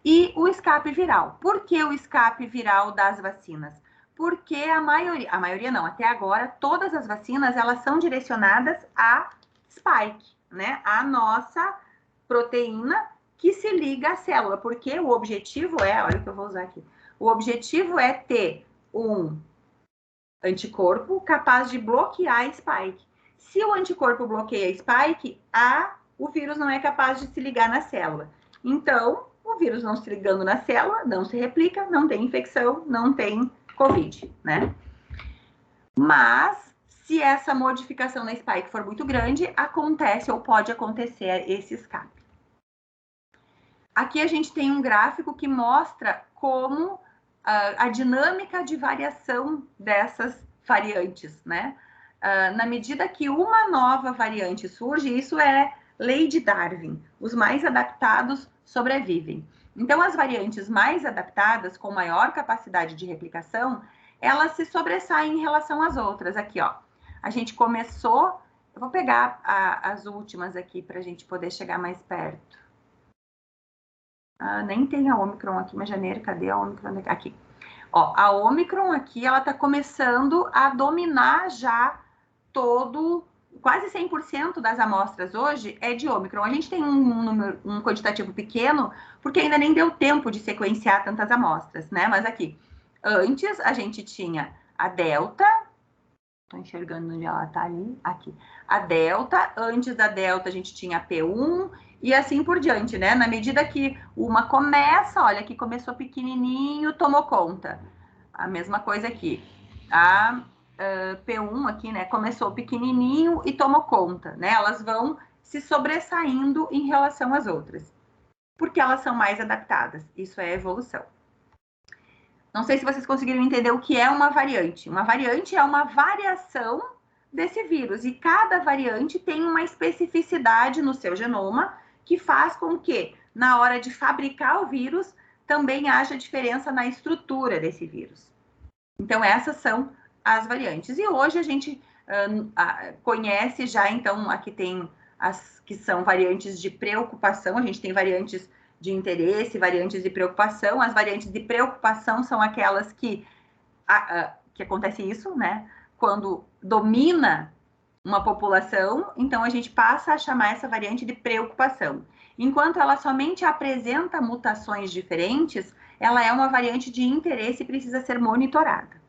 E o escape viral. Por que o escape viral das vacinas? Porque a maioria não, até agora, todas as vacinas, elas são direcionadas a spike, né, a nossa proteína que se liga à célula, porque o objetivo olha o que eu vou usar aqui, o objetivo é ter um anticorpo capaz de bloquear a spike. Se o anticorpo bloqueia a spike, o vírus não é capaz de se ligar na célula. Então, o vírus não se ligando na célula, não se replica, não tem infecção, não tem Covid, né? Mas, se essa modificação na spike for muito grande, acontece ou pode acontecer esse escape. Aqui a gente tem um gráfico que mostra como a dinâmica de variação dessas variantes, né? Na medida que uma nova variante surge, isso é lei de Darwin, os mais adaptados sobrevivem. Então, as variantes mais adaptadas, com maior capacidade de replicação, elas se sobressaem em relação às outras. Aqui, ó, a gente começou, eu vou pegar as últimas aqui para a gente poder chegar mais perto. Nem tem a Ômicron aqui, mas janeiro, cadê a Ômicron? Aqui. Ó, a Ômicron aqui, ela tá começando a dominar já quase 100% das amostras hoje é de Ômicron. A gente tem um quantitativo pequeno, porque ainda nem deu tempo de sequenciar tantas amostras, né? Mas aqui, antes a gente tinha a Delta, tô enxergando onde ela tá ali, aqui. A Delta, antes da Delta a gente tinha a P1, e assim por diante, né? Na medida que uma começa, olha, aqui começou pequenininho, tomou conta. A mesma coisa aqui. A P1 aqui, né? Começou pequenininho e tomou conta, né? Elas vão se sobressaindo em relação às outras, porque elas são mais adaptadas. Isso é evolução. Não sei se vocês conseguiram entender o que é uma variante. Uma variante é uma variação desse vírus, e cada variante tem uma especificidade no seu genoma que faz com que, na hora de fabricar o vírus, também haja diferença na estrutura desse vírus. Então, essas são as variantes. E hoje a gente conhece já, então, aqui tem as que são variantes de preocupação, a gente tem variantes de interesse, variantes de preocupação. As variantes de preocupação são aquelas que acontece isso, né? Quando domina uma população, então a gente passa a chamar essa variante de preocupação. Enquanto ela somente apresenta mutações diferentes, ela é uma variante de interesse e precisa ser monitorada.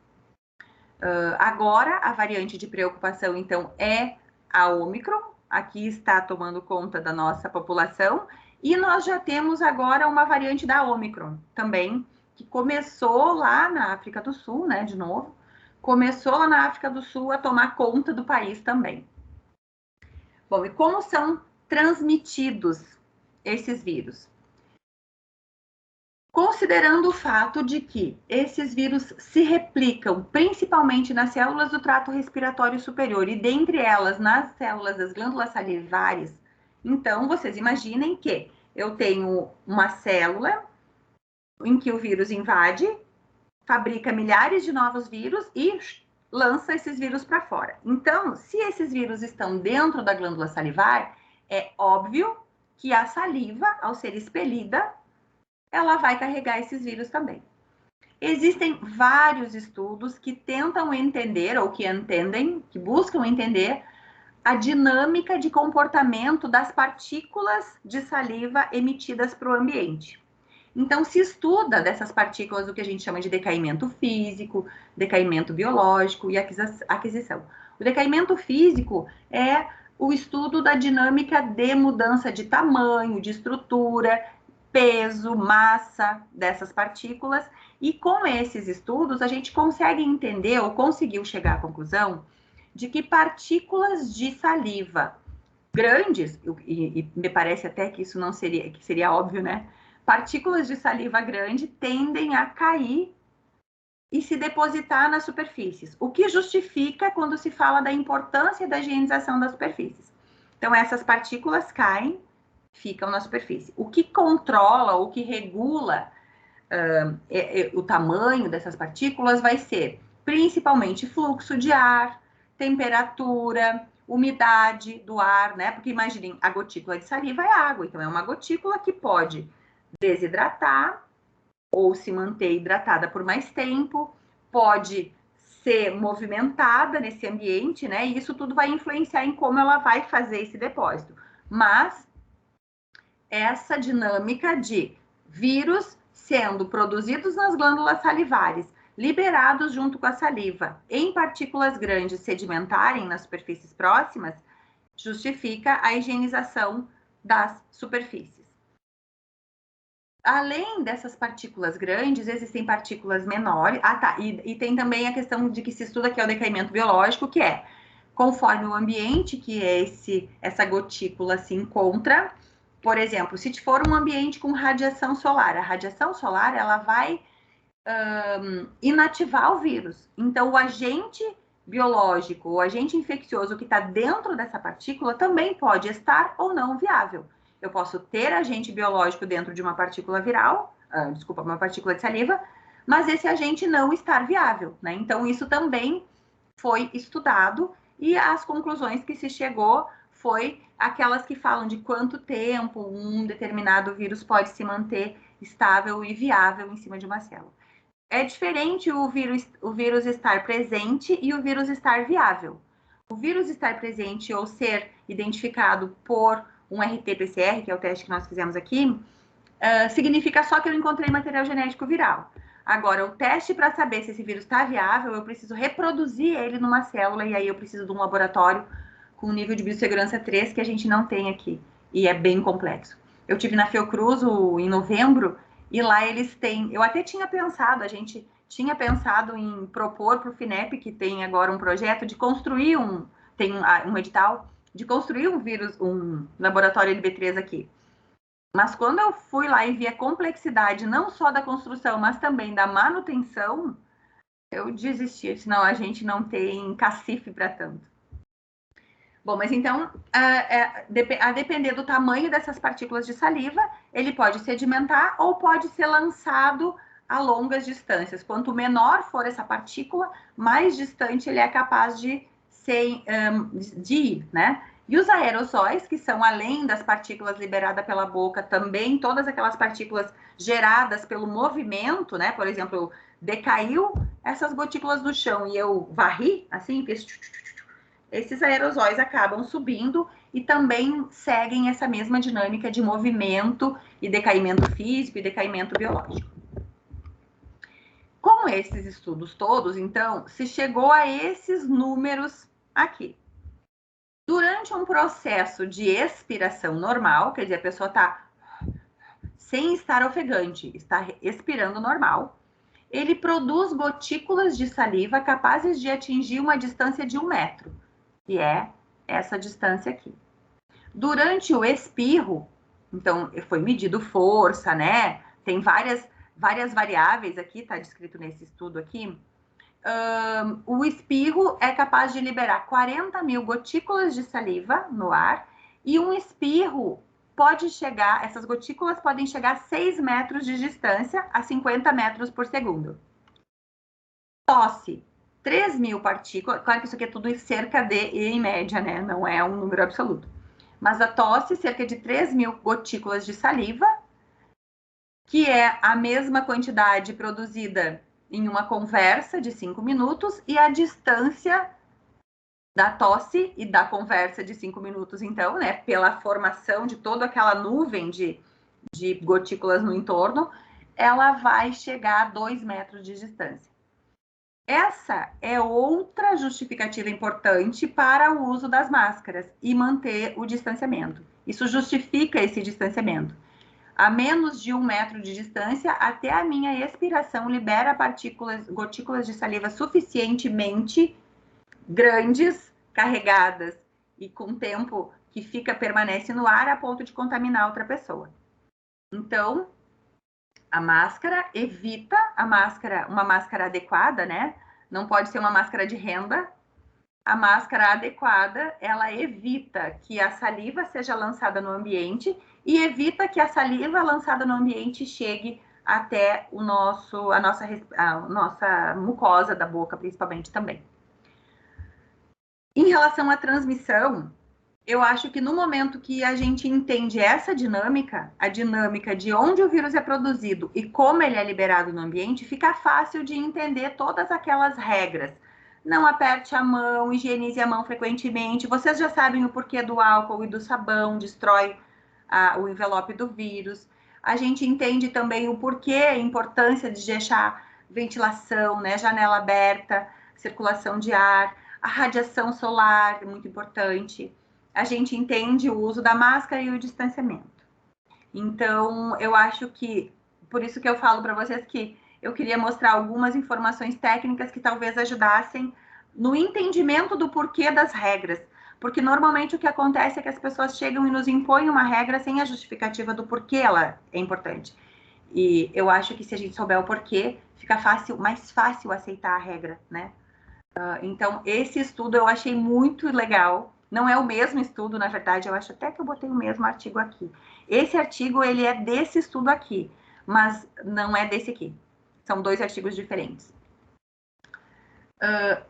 Agora, a variante de preocupação, então, é a Ômicron, aqui está tomando conta da nossa população, e nós já temos agora uma variante da Ômicron também, que começou lá na África do Sul, né, de novo, começou lá na África do Sul a tomar conta do país também. Bom, e como são transmitidos esses vírus? Considerando o fato de que esses vírus se replicam principalmente nas células do trato respiratório superior e dentre elas nas células das glândulas salivares, então vocês imaginem que eu tenho uma célula em que o vírus invade, fabrica milhares de novos vírus e lança esses vírus para fora. Então, se esses vírus estão dentro da glândula salivar, é óbvio que a saliva, ao ser expelida, ela vai carregar esses vírus também. Existem vários estudos que tentam entender, ou que entendem, que buscam entender a dinâmica de comportamento das partículas de saliva emitidas para o ambiente. Então, se estuda dessas partículas o que a gente chama de decaimento físico, decaimento biológico e aquisição. O decaimento físico é o estudo da dinâmica de mudança de tamanho, de estrutura, peso, massa dessas partículas, e com esses estudos a gente consegue entender, ou conseguiu chegar à conclusão, de que partículas de saliva grandes, e me parece até que isso não seria, que seria óbvio, né? Partículas de saliva grande tendem a cair e se depositar nas superfícies, o que justifica quando se fala da importância da higienização das superfícies. Então, essas partículas caem, ficam na superfície. O que controla, o que regula o tamanho dessas partículas vai ser principalmente fluxo de ar, temperatura, umidade do ar, né? Porque imaginem, a gotícula de saliva é água, então é uma gotícula que pode desidratar ou se manter hidratada por mais tempo, pode ser movimentada nesse ambiente, né? E isso tudo vai influenciar em como ela vai fazer esse depósito. Mas essa dinâmica de vírus sendo produzidos nas glândulas salivares, liberados junto com a saliva, em partículas grandes sedimentarem nas superfícies próximas, justifica a higienização das superfícies. Além dessas partículas grandes, existem partículas menores. Ah, tá. E tem também a questão de que se estuda, que é o decaimento biológico, que é conforme o ambiente que essa gotícula se encontra. Por exemplo, se for um ambiente com radiação solar, a radiação solar ela vai inativar o vírus. Então, o agente biológico, o agente infeccioso que está dentro dessa partícula também pode estar ou não viável. Eu posso ter agente biológico dentro de uma partícula viral, uma partícula de saliva, mas esse agente não estar viável, né? Então, isso também foi estudado e as conclusões que se chegou foi aquelas que falam de quanto tempo um determinado vírus pode se manter estável e viável em cima de uma célula. É diferente o vírus estar presente e o vírus estar viável. O vírus estar presente ou ser identificado por um RT-PCR, que é o teste que nós fizemos aqui, significa só que eu encontrei material genético viral. Agora, o teste para saber se esse vírus está viável, eu preciso reproduzir ele numa célula, e aí eu preciso de um laboratório com nível de biossegurança 3, que a gente não tem aqui, e é bem complexo. Eu tive na Fiocruz em novembro, e lá eles têm... Eu até tinha pensado, a gente tinha pensado em propor para o FINEP, que tem agora um projeto de construir tem um edital, de construir um laboratório LB3 aqui. Mas quando eu fui lá e vi a complexidade não só da construção, mas também da manutenção, eu desisti, senão a gente não tem cacife para tanto. Bom, mas então, a depender do tamanho dessas partículas de saliva, ele pode sedimentar ou pode ser lançado a longas distâncias. Quanto menor for essa partícula, mais distante ele é capaz de ir, né? E os aerossóis, que são além das partículas liberadas pela boca, também todas aquelas partículas geradas pelo movimento, né? Por exemplo, decaiu essas gotículas no chão e eu varri, assim, esses aerossóis acabam subindo e também seguem essa mesma dinâmica de movimento e decaimento físico e decaimento biológico. Com esses estudos todos, então, se chegou a esses números aqui. Durante um processo de expiração normal, quer dizer, a pessoa está sem estar ofegante, está expirando normal, ele produz gotículas de saliva capazes de atingir uma distância de 1 metro, que é essa distância aqui. Durante o espirro, então, foi medido força, né? Tem várias variáveis aqui, tá descrito nesse estudo aqui. O espirro é capaz de liberar 40 mil gotículas de saliva no ar e um espirro pode chegar, essas gotículas podem chegar a 6 metros de distância, a 50 metros por segundo. Tosse 3.000 partículas, claro que isso aqui é tudo cerca de, em média, né? Não é um número absoluto. Mas a tosse, cerca de 3.000 gotículas de saliva, que é a mesma quantidade produzida em uma conversa de 5 minutos, e a distância da tosse e da conversa de 5 minutos, então, né, pela formação de toda aquela nuvem de gotículas no entorno, ela vai chegar a 2 metros de distância. Essa é outra justificativa importante para o uso das máscaras e manter o distanciamento. Isso justifica esse distanciamento. A menos de 1 metro de distância, até a minha expiração libera gotículas de saliva suficientemente grandes, carregadas e com tempo que permanece no ar a ponto de contaminar outra pessoa. Então, a máscara evita, uma máscara adequada, né? Não pode ser uma máscara de renda. A máscara adequada, ela evita que a saliva seja lançada no ambiente e evita que a saliva lançada no ambiente chegue até a nossa mucosa da boca, principalmente também. Em relação à transmissão, eu acho que no momento que a gente entende essa dinâmica, a dinâmica de onde o vírus é produzido e como ele é liberado no ambiente, fica fácil de entender todas aquelas regras. Não aperte a mão, higienize a mão frequentemente. Vocês já sabem o porquê do álcool e do sabão, destrói o envelope do vírus. A gente entende também o porquê, a importância de deixar ventilação, né, janela aberta, circulação de ar, a radiação solar, é muito importante. A gente entende o uso da máscara e o distanciamento. Então, eu acho que, por isso que eu falo para vocês que eu queria mostrar algumas informações técnicas que talvez ajudassem no entendimento do porquê das regras. Porque normalmente o que acontece é que as pessoas chegam e nos impõem uma regra sem a justificativa do porquê ela é importante. E eu acho que se a gente souber o porquê, fica mais fácil aceitar a regra, né? Então, esse estudo eu achei muito legal. Não é o mesmo estudo, na verdade, eu acho até que eu botei o mesmo artigo aqui. Esse artigo, ele é desse estudo aqui, mas não é desse aqui. São 2 artigos diferentes.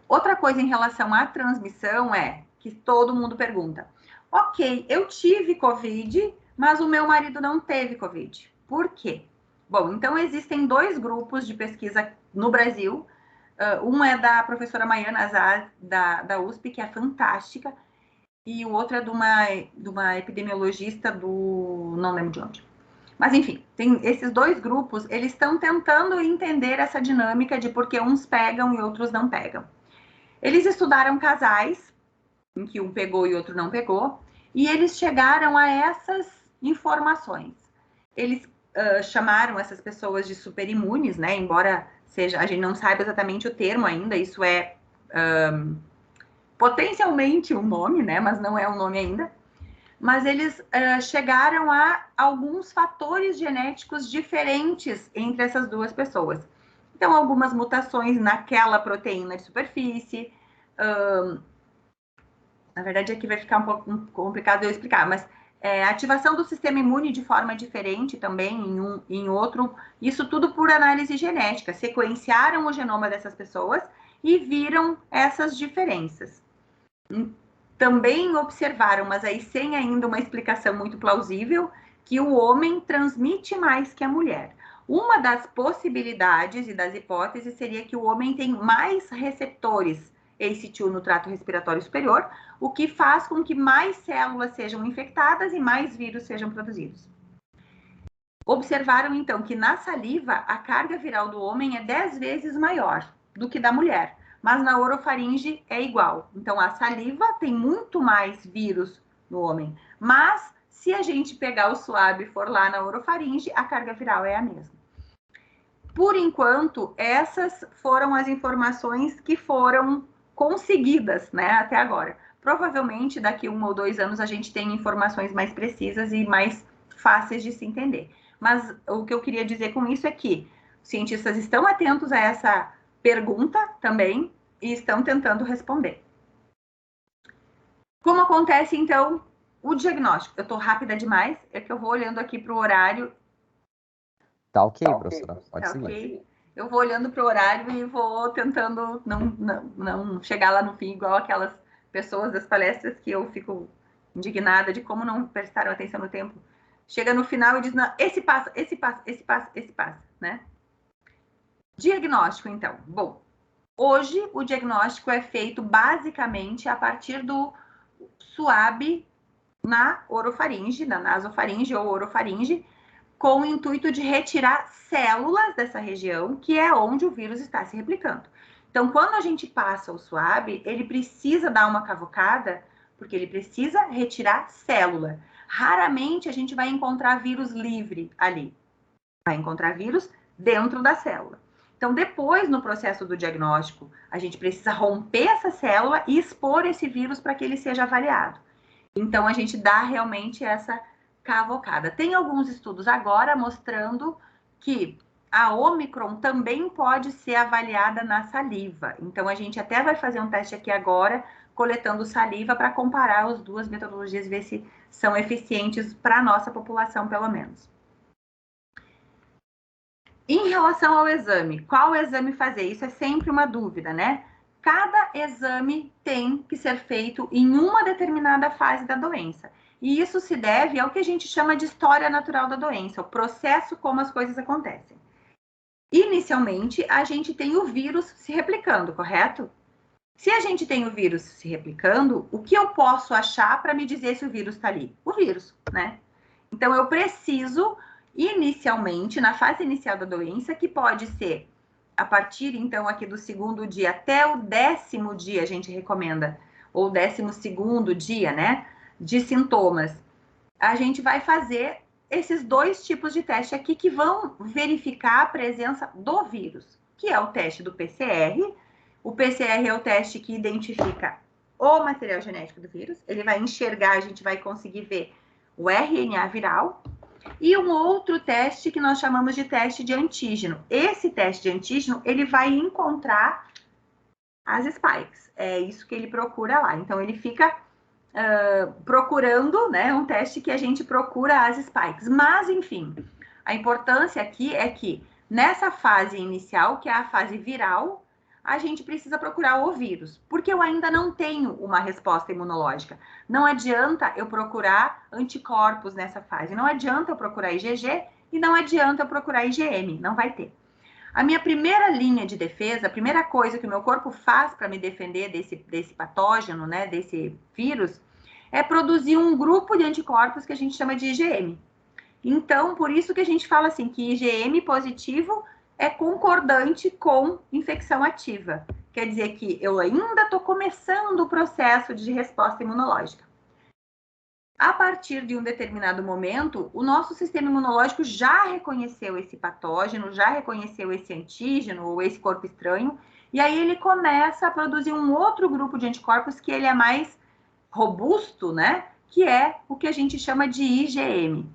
Outra coisa em relação à transmissão é que todo mundo pergunta: ok, eu tive Covid, mas o meu marido não teve Covid. Por quê? Bom, então existem 2 grupos de pesquisa no Brasil. Um é da professora Maiana Azar, da USP, que é fantástica, e o outro é de uma epidemiologista não lembro de onde. Mas, enfim, tem esses 2 grupos, eles estão tentando entender essa dinâmica de por que uns pegam e outros não pegam. Eles estudaram casais, em que um pegou e outro não pegou, e eles chegaram a essas informações. Eles chamaram essas pessoas de superimunes, né? Embora a gente não saiba exatamente o termo ainda, isso é potencialmente um nome, né? Mas não é um nome ainda. Mas eles chegaram a alguns fatores genéticos diferentes entre essas 2 pessoas. Então, algumas mutações naquela proteína de superfície. Na verdade, aqui vai ficar um pouco complicado eu explicar, mas ativação do sistema imune de forma diferente também em outro. Isso tudo por análise genética. Sequenciaram o genoma dessas pessoas e viram essas diferenças. Também observaram, mas aí sem ainda uma explicação muito plausível, que o homem transmite mais que a mulher. Uma das possibilidades e das hipóteses seria que o homem tem mais receptores ACE2 no trato respiratório superior, o que faz com que mais células sejam infectadas e mais vírus sejam produzidos. Observaram, então, que na saliva a carga viral do homem é 10 vezes maior do que da mulher, mas na orofaringe é igual. Então, a saliva tem muito mais vírus no homem, mas se a gente pegar o suave e for lá na orofaringe, a carga viral é a mesma. Por enquanto, essas foram as informações que foram conseguidas, né, até agora. Provavelmente, daqui 1 ou 2 anos, a gente tem informações mais precisas e mais fáceis de se entender. Mas o que eu queria dizer com isso é que os cientistas estão atentos a essa pergunta também e estão tentando responder. Como acontece, então, o diagnóstico? Eu estou rápida demais, é que eu vou olhando aqui para o horário. Tá ok, professora, pode seguir. Okay. eu vou olhando para o horário e vou tentando não chegar lá no fim igual aquelas pessoas das palestras que eu fico indignada de como não prestaram atenção no tempo. Chega no final e diz, não, esse passa, né? Diagnóstico, então. Bom, hoje o diagnóstico é feito basicamente a partir do SWAB na orofaringe, na nasofaringe ou orofaringe, com o intuito de retirar células dessa região, que é onde o vírus está se replicando. Então, quando a gente passa o SWAB, ele precisa dar uma cavocada, porque ele precisa retirar célula. Raramente a gente vai encontrar vírus livre ali. Vai encontrar vírus dentro da célula. Então, depois, no processo do diagnóstico, a gente precisa romper essa célula e expor esse vírus para que ele seja avaliado. Então, a gente dá realmente essa cavocada. Tem alguns estudos agora mostrando que a Omicron também pode ser avaliada na saliva. Então, a gente até vai fazer um teste aqui agora, coletando saliva, para comparar as duas metodologias e ver se são eficientes para a nossa população, pelo menos. Em relação ao exame, qual exame fazer? Isso é sempre uma dúvida, né? Cada exame tem que ser feito em uma determinada fase da doença. E isso se deve ao que a gente chama de história natural da doença, o processo como as coisas acontecem. Inicialmente, a gente tem o vírus se replicando, correto? Se a gente tem o vírus se replicando, o que eu posso achar para me dizer se o vírus está ali? O vírus, né? Então, eu preciso, inicialmente, na fase inicial da doença, que pode ser a partir, então, aqui do 2º dia até o 10º dia, a gente recomenda, ou 12º dia, né, de sintomas, a gente vai fazer esses 2 tipos de teste aqui que vão verificar a presença do vírus, que é o teste do PCR. O PCR é o teste que identifica o material genético do vírus, ele vai enxergar, a gente vai conseguir ver o RNA viral, e um outro teste que nós chamamos de teste de antígeno. Esse teste de antígeno, ele vai encontrar as spikes. É isso que ele procura lá. Então, ele fica procurando, né, um teste que a gente procura as spikes. Mas, enfim, a importância aqui é que nessa fase inicial, que é a fase viral, a gente precisa procurar o vírus, porque eu ainda não tenho uma resposta imunológica. Não adianta eu procurar anticorpos nessa fase, não adianta eu procurar IgG e não adianta eu procurar IgM, não vai ter. A minha primeira linha de defesa, a primeira coisa que o meu corpo faz para me defender desse patógeno, né, desse vírus, é produzir um grupo de anticorpos que a gente chama de IgM. Então, por isso que a gente fala assim, que IgM positivo é concordante com infecção ativa. Quer dizer que eu ainda estou começando o processo de resposta imunológica. A partir de um determinado momento, o nosso sistema imunológico já reconheceu esse patógeno, já reconheceu esse antígeno ou esse corpo estranho, e aí ele começa a produzir um outro grupo de anticorpos que ele é mais robusto, né? Que é o que a gente chama de IgM.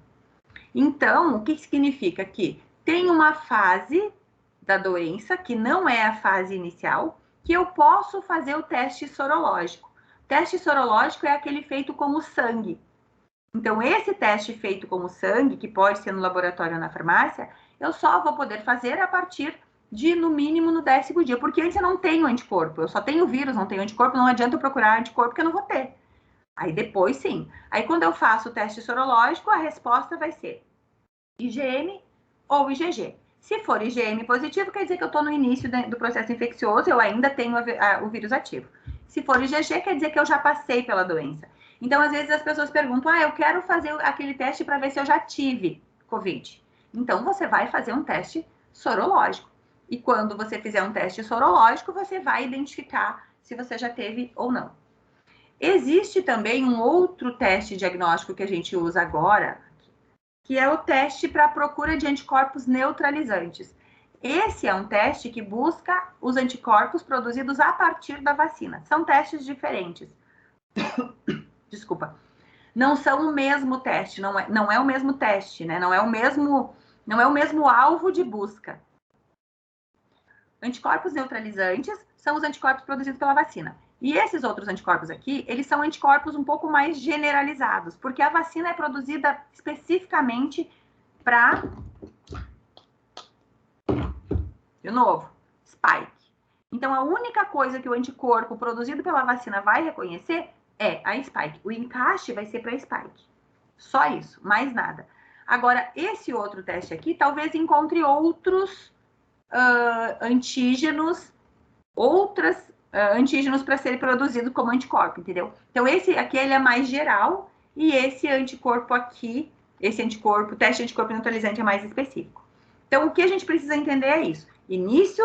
Então, o que significa que tem uma fase da doença, que não é a fase inicial, que eu posso fazer o teste sorológico. O teste sorológico é aquele feito com o sangue. Então, esse teste feito com o sangue, que pode ser no laboratório ou na farmácia, eu só vou poder fazer a partir de, no mínimo, no 10º dia, porque antes eu não tenho anticorpo, eu só tenho vírus, não tenho anticorpo, não adianta eu procurar anticorpo que eu não vou ter. Aí depois, sim. Aí, quando eu faço o teste sorológico, a resposta vai ser IgM ou IgG. Se for IgM positivo, quer dizer que eu estou no início do processo infeccioso, eu ainda tenho o vírus ativo. Se for IgG, quer dizer que eu já passei pela doença. Então, às vezes, as pessoas perguntam, eu quero fazer aquele teste para ver se eu já tive Covid. Então, você vai fazer um teste sorológico. E quando você fizer um teste sorológico, você vai identificar se você já teve ou não. Existe também um outro teste diagnóstico que a gente usa agora, que é o teste para a procura de anticorpos neutralizantes. Esse é um teste que busca os anticorpos produzidos a partir da vacina. São testes diferentes. Desculpa. Não são o mesmo teste, não é o mesmo teste, né? Não é o mesmo alvo de busca. Anticorpos neutralizantes são os anticorpos produzidos pela vacina. E esses outros anticorpos aqui, eles são anticorpos um pouco mais generalizados, porque a vacina é produzida especificamente para De novo, spike. Então, a única coisa que o anticorpo produzido pela vacina vai reconhecer é a spike. O encaixe vai ser para spike. Só isso, mais nada. Agora, esse outro teste aqui talvez encontre outros antígenos, antígenos para serem produzidos como anticorpo, entendeu? Então, esse aqui ele é mais geral e esse anticorpo aqui, teste anticorpo neutralizante é mais específico. Então, o que a gente precisa entender é isso. Início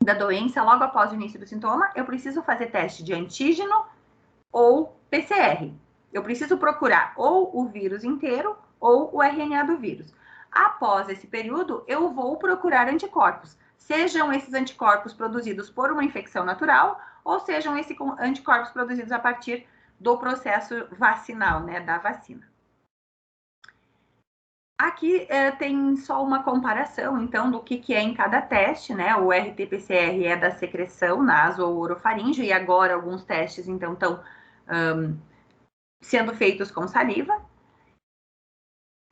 da doença, logo após o início do sintoma, eu preciso fazer teste de antígeno ou PCR. Eu preciso procurar ou o vírus inteiro ou o RNA do vírus. Após esse período, eu vou procurar anticorpos. Sejam esses anticorpos produzidos por uma infecção natural ou sejam esses anticorpos produzidos a partir do processo vacinal, né, da vacina. Aqui tem só uma comparação, então, do que é em cada teste, né? O RT-PCR é da secreção naso ou orofaríngeo, e agora alguns testes, então, estão sendo feitos com saliva.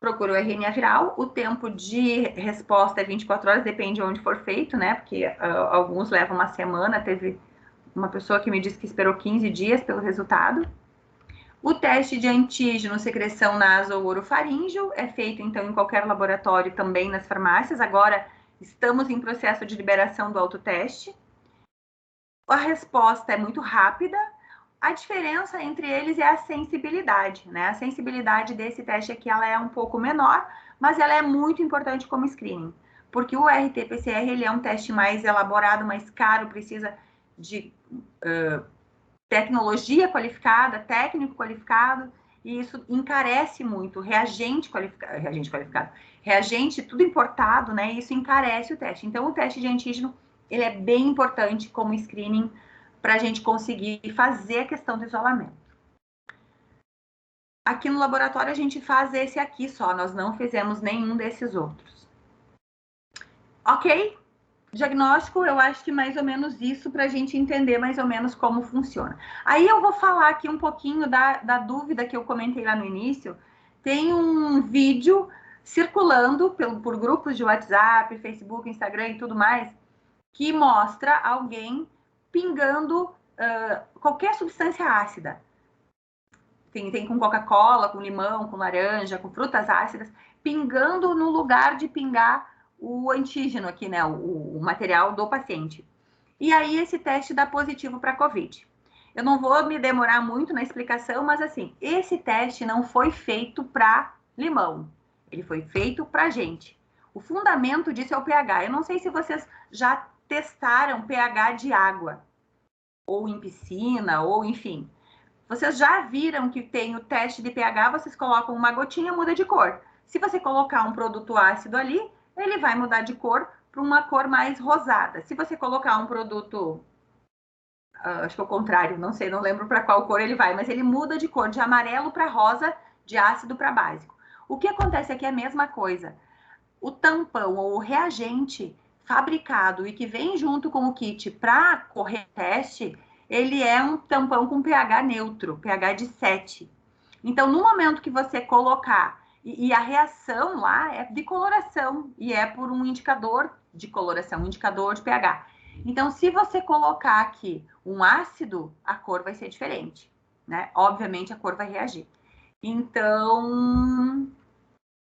Procura o RNA viral, o tempo de resposta é 24 horas, depende de onde for feito, né? Porque alguns levam uma semana, teve uma pessoa que me disse que esperou 15 dias pelo resultado. O teste de antígeno, secreção naso ou orofaríngeo é feito, então, em qualquer laboratório, também nas farmácias. Agora, estamos em processo de liberação do autoteste. A resposta é muito rápida. A diferença entre eles é a sensibilidade, né? A sensibilidade desse teste aqui, ela é um pouco menor, mas ela é muito importante como screening. Porque o RT-PCR, ele é um teste mais elaborado, mais caro, precisa de tecnologia qualificada, técnico qualificado, e isso encarece muito, reagente tudo importado, né? E isso encarece o teste. Então, o teste de antígeno, ele é bem importante como screening para a gente conseguir fazer a questão do isolamento. Aqui no laboratório, a gente faz esse aqui só, nós não fizemos nenhum desses outros. Ok? Diagnóstico, eu acho que mais ou menos isso para a gente entender mais ou menos como funciona. Aí eu vou falar aqui um pouquinho da dúvida que eu comentei lá no início. Tem um vídeo circulando por grupos de WhatsApp, Facebook, Instagram e tudo mais, que mostra alguém pingando qualquer substância ácida. Tem com Coca-Cola, com limão, com laranja, com frutas ácidas, pingando no lugar de pingar o antígeno aqui, né, o material do paciente. E aí esse teste dá positivo para COVID. Eu não vou me demorar muito na explicação, mas assim, esse teste não foi feito para limão, ele foi feito para gente. O fundamento disso é o pH. Eu não sei se vocês já testaram pH de água, ou em piscina, ou enfim. Vocês já viram que tem o teste de pH, vocês colocam uma gotinha, muda de cor. Se você colocar um produto ácido ali, ele vai mudar de cor para uma cor mais rosada. Se você colocar um produto, acho que é o contrário, não sei, não lembro para qual cor ele vai, mas ele muda de cor, de amarelo para rosa, de ácido para básico. O que acontece aqui é a mesma coisa. O tampão ou o reagente fabricado e que vem junto com o kit para correr teste, ele é um tampão com pH neutro, pH de 7. Então, no momento que você colocar, e a reação lá é de coloração, e é por um indicador de coloração, um indicador de pH. Então, se você colocar aqui um ácido, a cor vai ser diferente, né? Obviamente, a cor vai reagir. Então,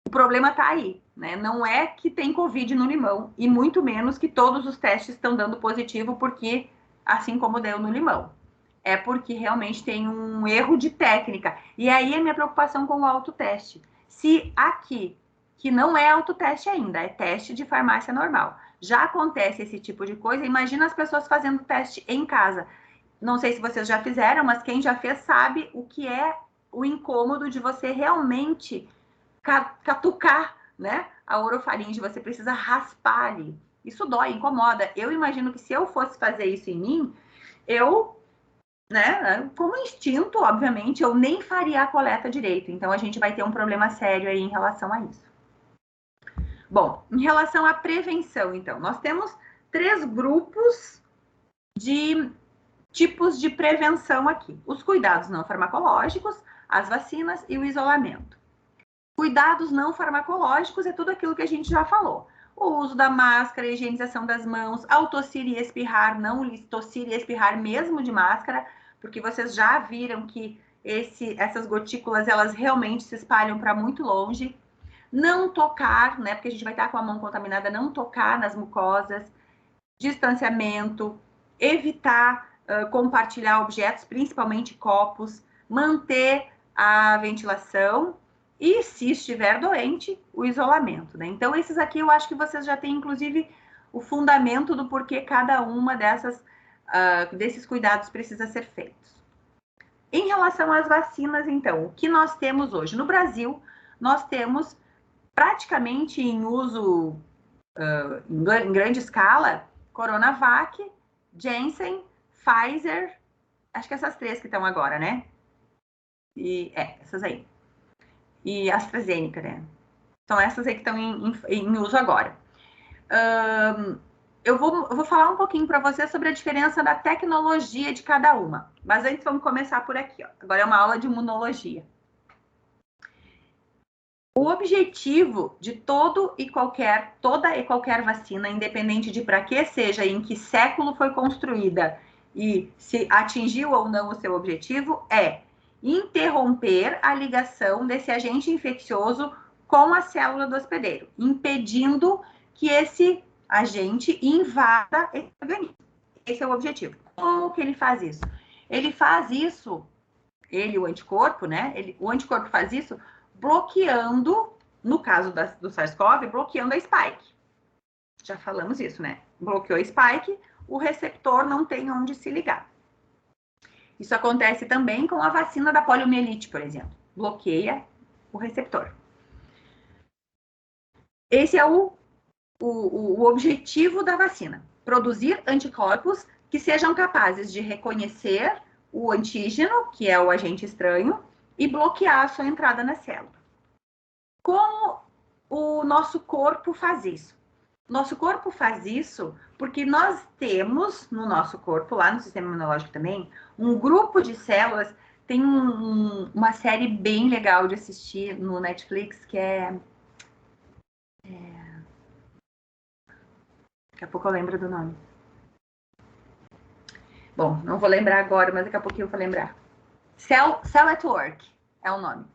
o problema tá aí, né? Não é que tem Covid no limão, e muito menos que todos os testes estão dando positivo, porque assim como deu no limão. É porque realmente tem um erro de técnica. E aí a minha preocupação com o autoteste. Se aqui, que não é autoteste ainda, é teste de farmácia normal, já acontece esse tipo de coisa, imagina as pessoas fazendo teste em casa. Não sei se vocês já fizeram, mas quem já fez sabe o que é o incômodo de você realmente catucar, né, a orofaringe, você precisa raspar ali. Isso dói, incomoda. Eu imagino que se eu fosse fazer isso em mim, eu, né, como instinto, obviamente, eu nem faria a coleta direito. Então, a gente vai ter um problema sério aí em relação a isso. Bom, em relação à prevenção, então, nós temos 3 grupos de tipos de prevenção aqui. Os cuidados não farmacológicos, as vacinas e o isolamento. Cuidados não farmacológicos é tudo aquilo que a gente já falou. o uso da máscara, a higienização das mãos, ao tossir e espirrar, não tossir e espirrar mesmo de máscara, porque vocês já viram que essas gotículas, elas realmente se espalham para muito longe. Não tocar, né, porque a gente vai estar com a mão contaminada, não tocar nas mucosas, distanciamento, evitar compartilhar objetos, principalmente copos, manter a ventilação e, se estiver doente, o isolamento, né? Então, esses aqui eu acho que vocês já têm, inclusive, o fundamento do porquê cada uma desses cuidados precisa ser feitos. Em relação às vacinas, então, o que nós temos hoje? No Brasil, nós temos praticamente em uso em grande escala, Coronavac, Janssen, Pfizer, acho que essas 3 que estão agora, né? Essas aí. E AstraZeneca, né? São essas aí que estão em uso agora. Eu vou falar um pouquinho para vocês sobre a diferença da tecnologia de cada uma. Mas antes vamos começar por aqui, ó. Agora é uma aula de imunologia. O objetivo de toda e qualquer vacina, independente de para que seja, em que século foi construída e se atingiu ou não o seu objetivo, é interromper a ligação desse agente infeccioso com a célula do hospedeiro, impedindo que esse agente invada esse organismo. Esse é o objetivo. Como que ele faz isso? Ele faz isso, o anticorpo, né? O anticorpo faz isso bloqueando, no caso do SARS-CoV, bloqueando a spike. Já falamos isso, né? Bloqueou a spike, o receptor não tem onde se ligar. Isso acontece também com a vacina da poliomielite, por exemplo. Bloqueia o receptor. Esse é o objetivo da vacina. Produzir anticorpos que sejam capazes de reconhecer o antígeno, que é o agente estranho, e bloquear a sua entrada na célula. Como o nosso corpo faz isso? Nosso corpo faz isso porque nós temos no nosso corpo, lá no sistema imunológico também, um grupo de células. Tem uma série bem legal de assistir no Netflix, que daqui a pouco eu lembro do nome. Bom, não vou lembrar agora, mas daqui a pouquinho eu vou lembrar. Cell at Work é o nome.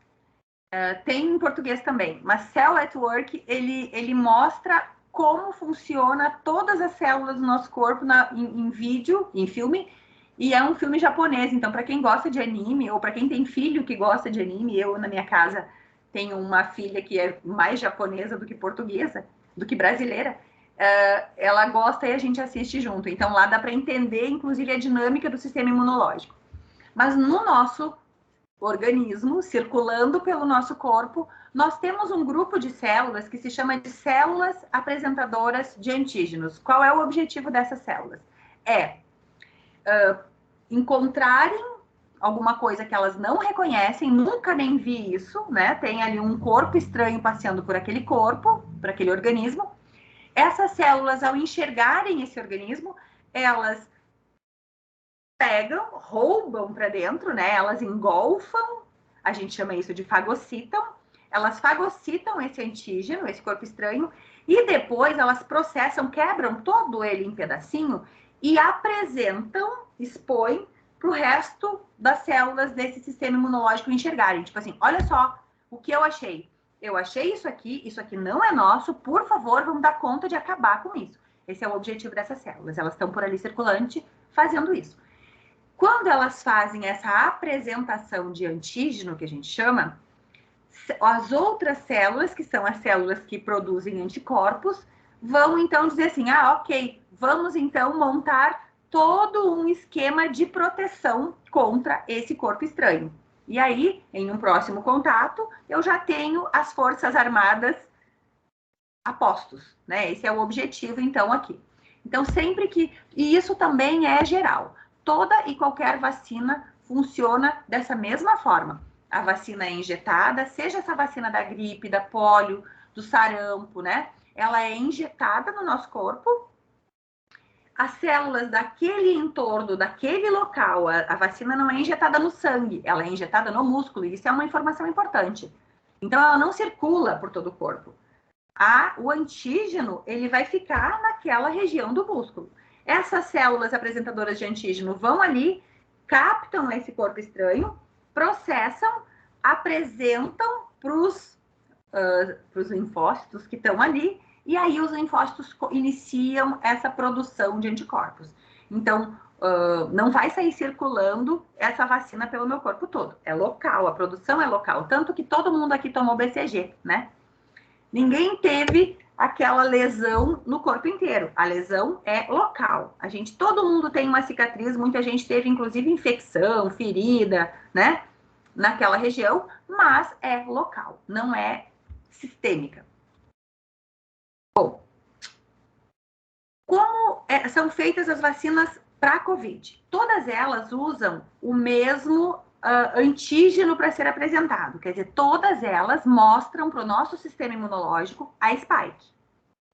Tem em português também, mas Cell at Work, ele mostra como funciona todas as células do nosso corpo em vídeo, em filme, e é um filme japonês. Então, para quem gosta de anime, ou para quem tem filho que gosta de anime, eu na minha casa tenho uma filha que é mais japonesa do que portuguesa, do que brasileira, ela gosta e a gente assiste junto. Então, lá dá para entender, inclusive, a dinâmica do sistema imunológico. Mas no nosso organismo, circulando pelo nosso corpo, nós temos um grupo de células que se chama de células apresentadoras de antígenos. Qual é o objetivo dessas células? Encontrarem alguma coisa que elas não reconhecem, nunca nem vi isso, né? Tem ali um corpo estranho passeando por aquele corpo, por aquele organismo. Essas células, ao enxergarem esse organismo, elas pegam, roubam para dentro, né? Elas engolfam, a gente chama isso de fagocitam. Elas fagocitam esse antígeno, esse corpo estranho, e depois elas processam, quebram todo ele em pedacinho e apresentam, expõem para o resto das células desse sistema imunológico enxergarem. Tipo assim, olha só o que eu achei. Eu achei isso aqui não é nosso, por favor, vamos dar conta de acabar com isso. Esse é o objetivo dessas células. Elas estão por ali circulante fazendo isso. Quando elas fazem essa apresentação de antígeno, que a gente chama, as outras células, que são as células que produzem anticorpos, vão então dizer assim, ok, vamos então montar todo um esquema de proteção contra esse corpo estranho. E aí, em um próximo contato, eu já tenho as Forças Armadas a postos, né? Esse é o objetivo, então, aqui. Então, sempre que... E isso também é geral. Toda e qualquer vacina funciona dessa mesma forma. A vacina é injetada, seja essa vacina da gripe, da polio, do sarampo, né? Ela é injetada no nosso corpo. As células daquele entorno, daquele local, a vacina não é injetada no sangue, ela é injetada no músculo, e isso é uma informação importante. Então, ela não circula por todo o corpo. o antígeno ele vai ficar naquela região do músculo. Essas células apresentadoras de antígeno vão ali, captam esse corpo estranho, processam, apresentam para os linfócitos que estão ali, e aí os linfócitos iniciam essa produção de anticorpos. Então, não vai sair circulando essa vacina pelo meu corpo todo. É local, a produção é local. Tanto que todo mundo aqui tomou BCG, né? Ninguém teve aquela lesão no corpo inteiro. A lesão é local. Todo mundo tem uma cicatriz, muita gente teve, inclusive, infecção, ferida, né? Naquela região, mas é local, não é sistêmica. Bom, como são feitas as vacinas para a COVID? Todas elas usam o mesmo antígeno para ser apresentado. Quer dizer, todas elas mostram para o nosso sistema imunológico a spike.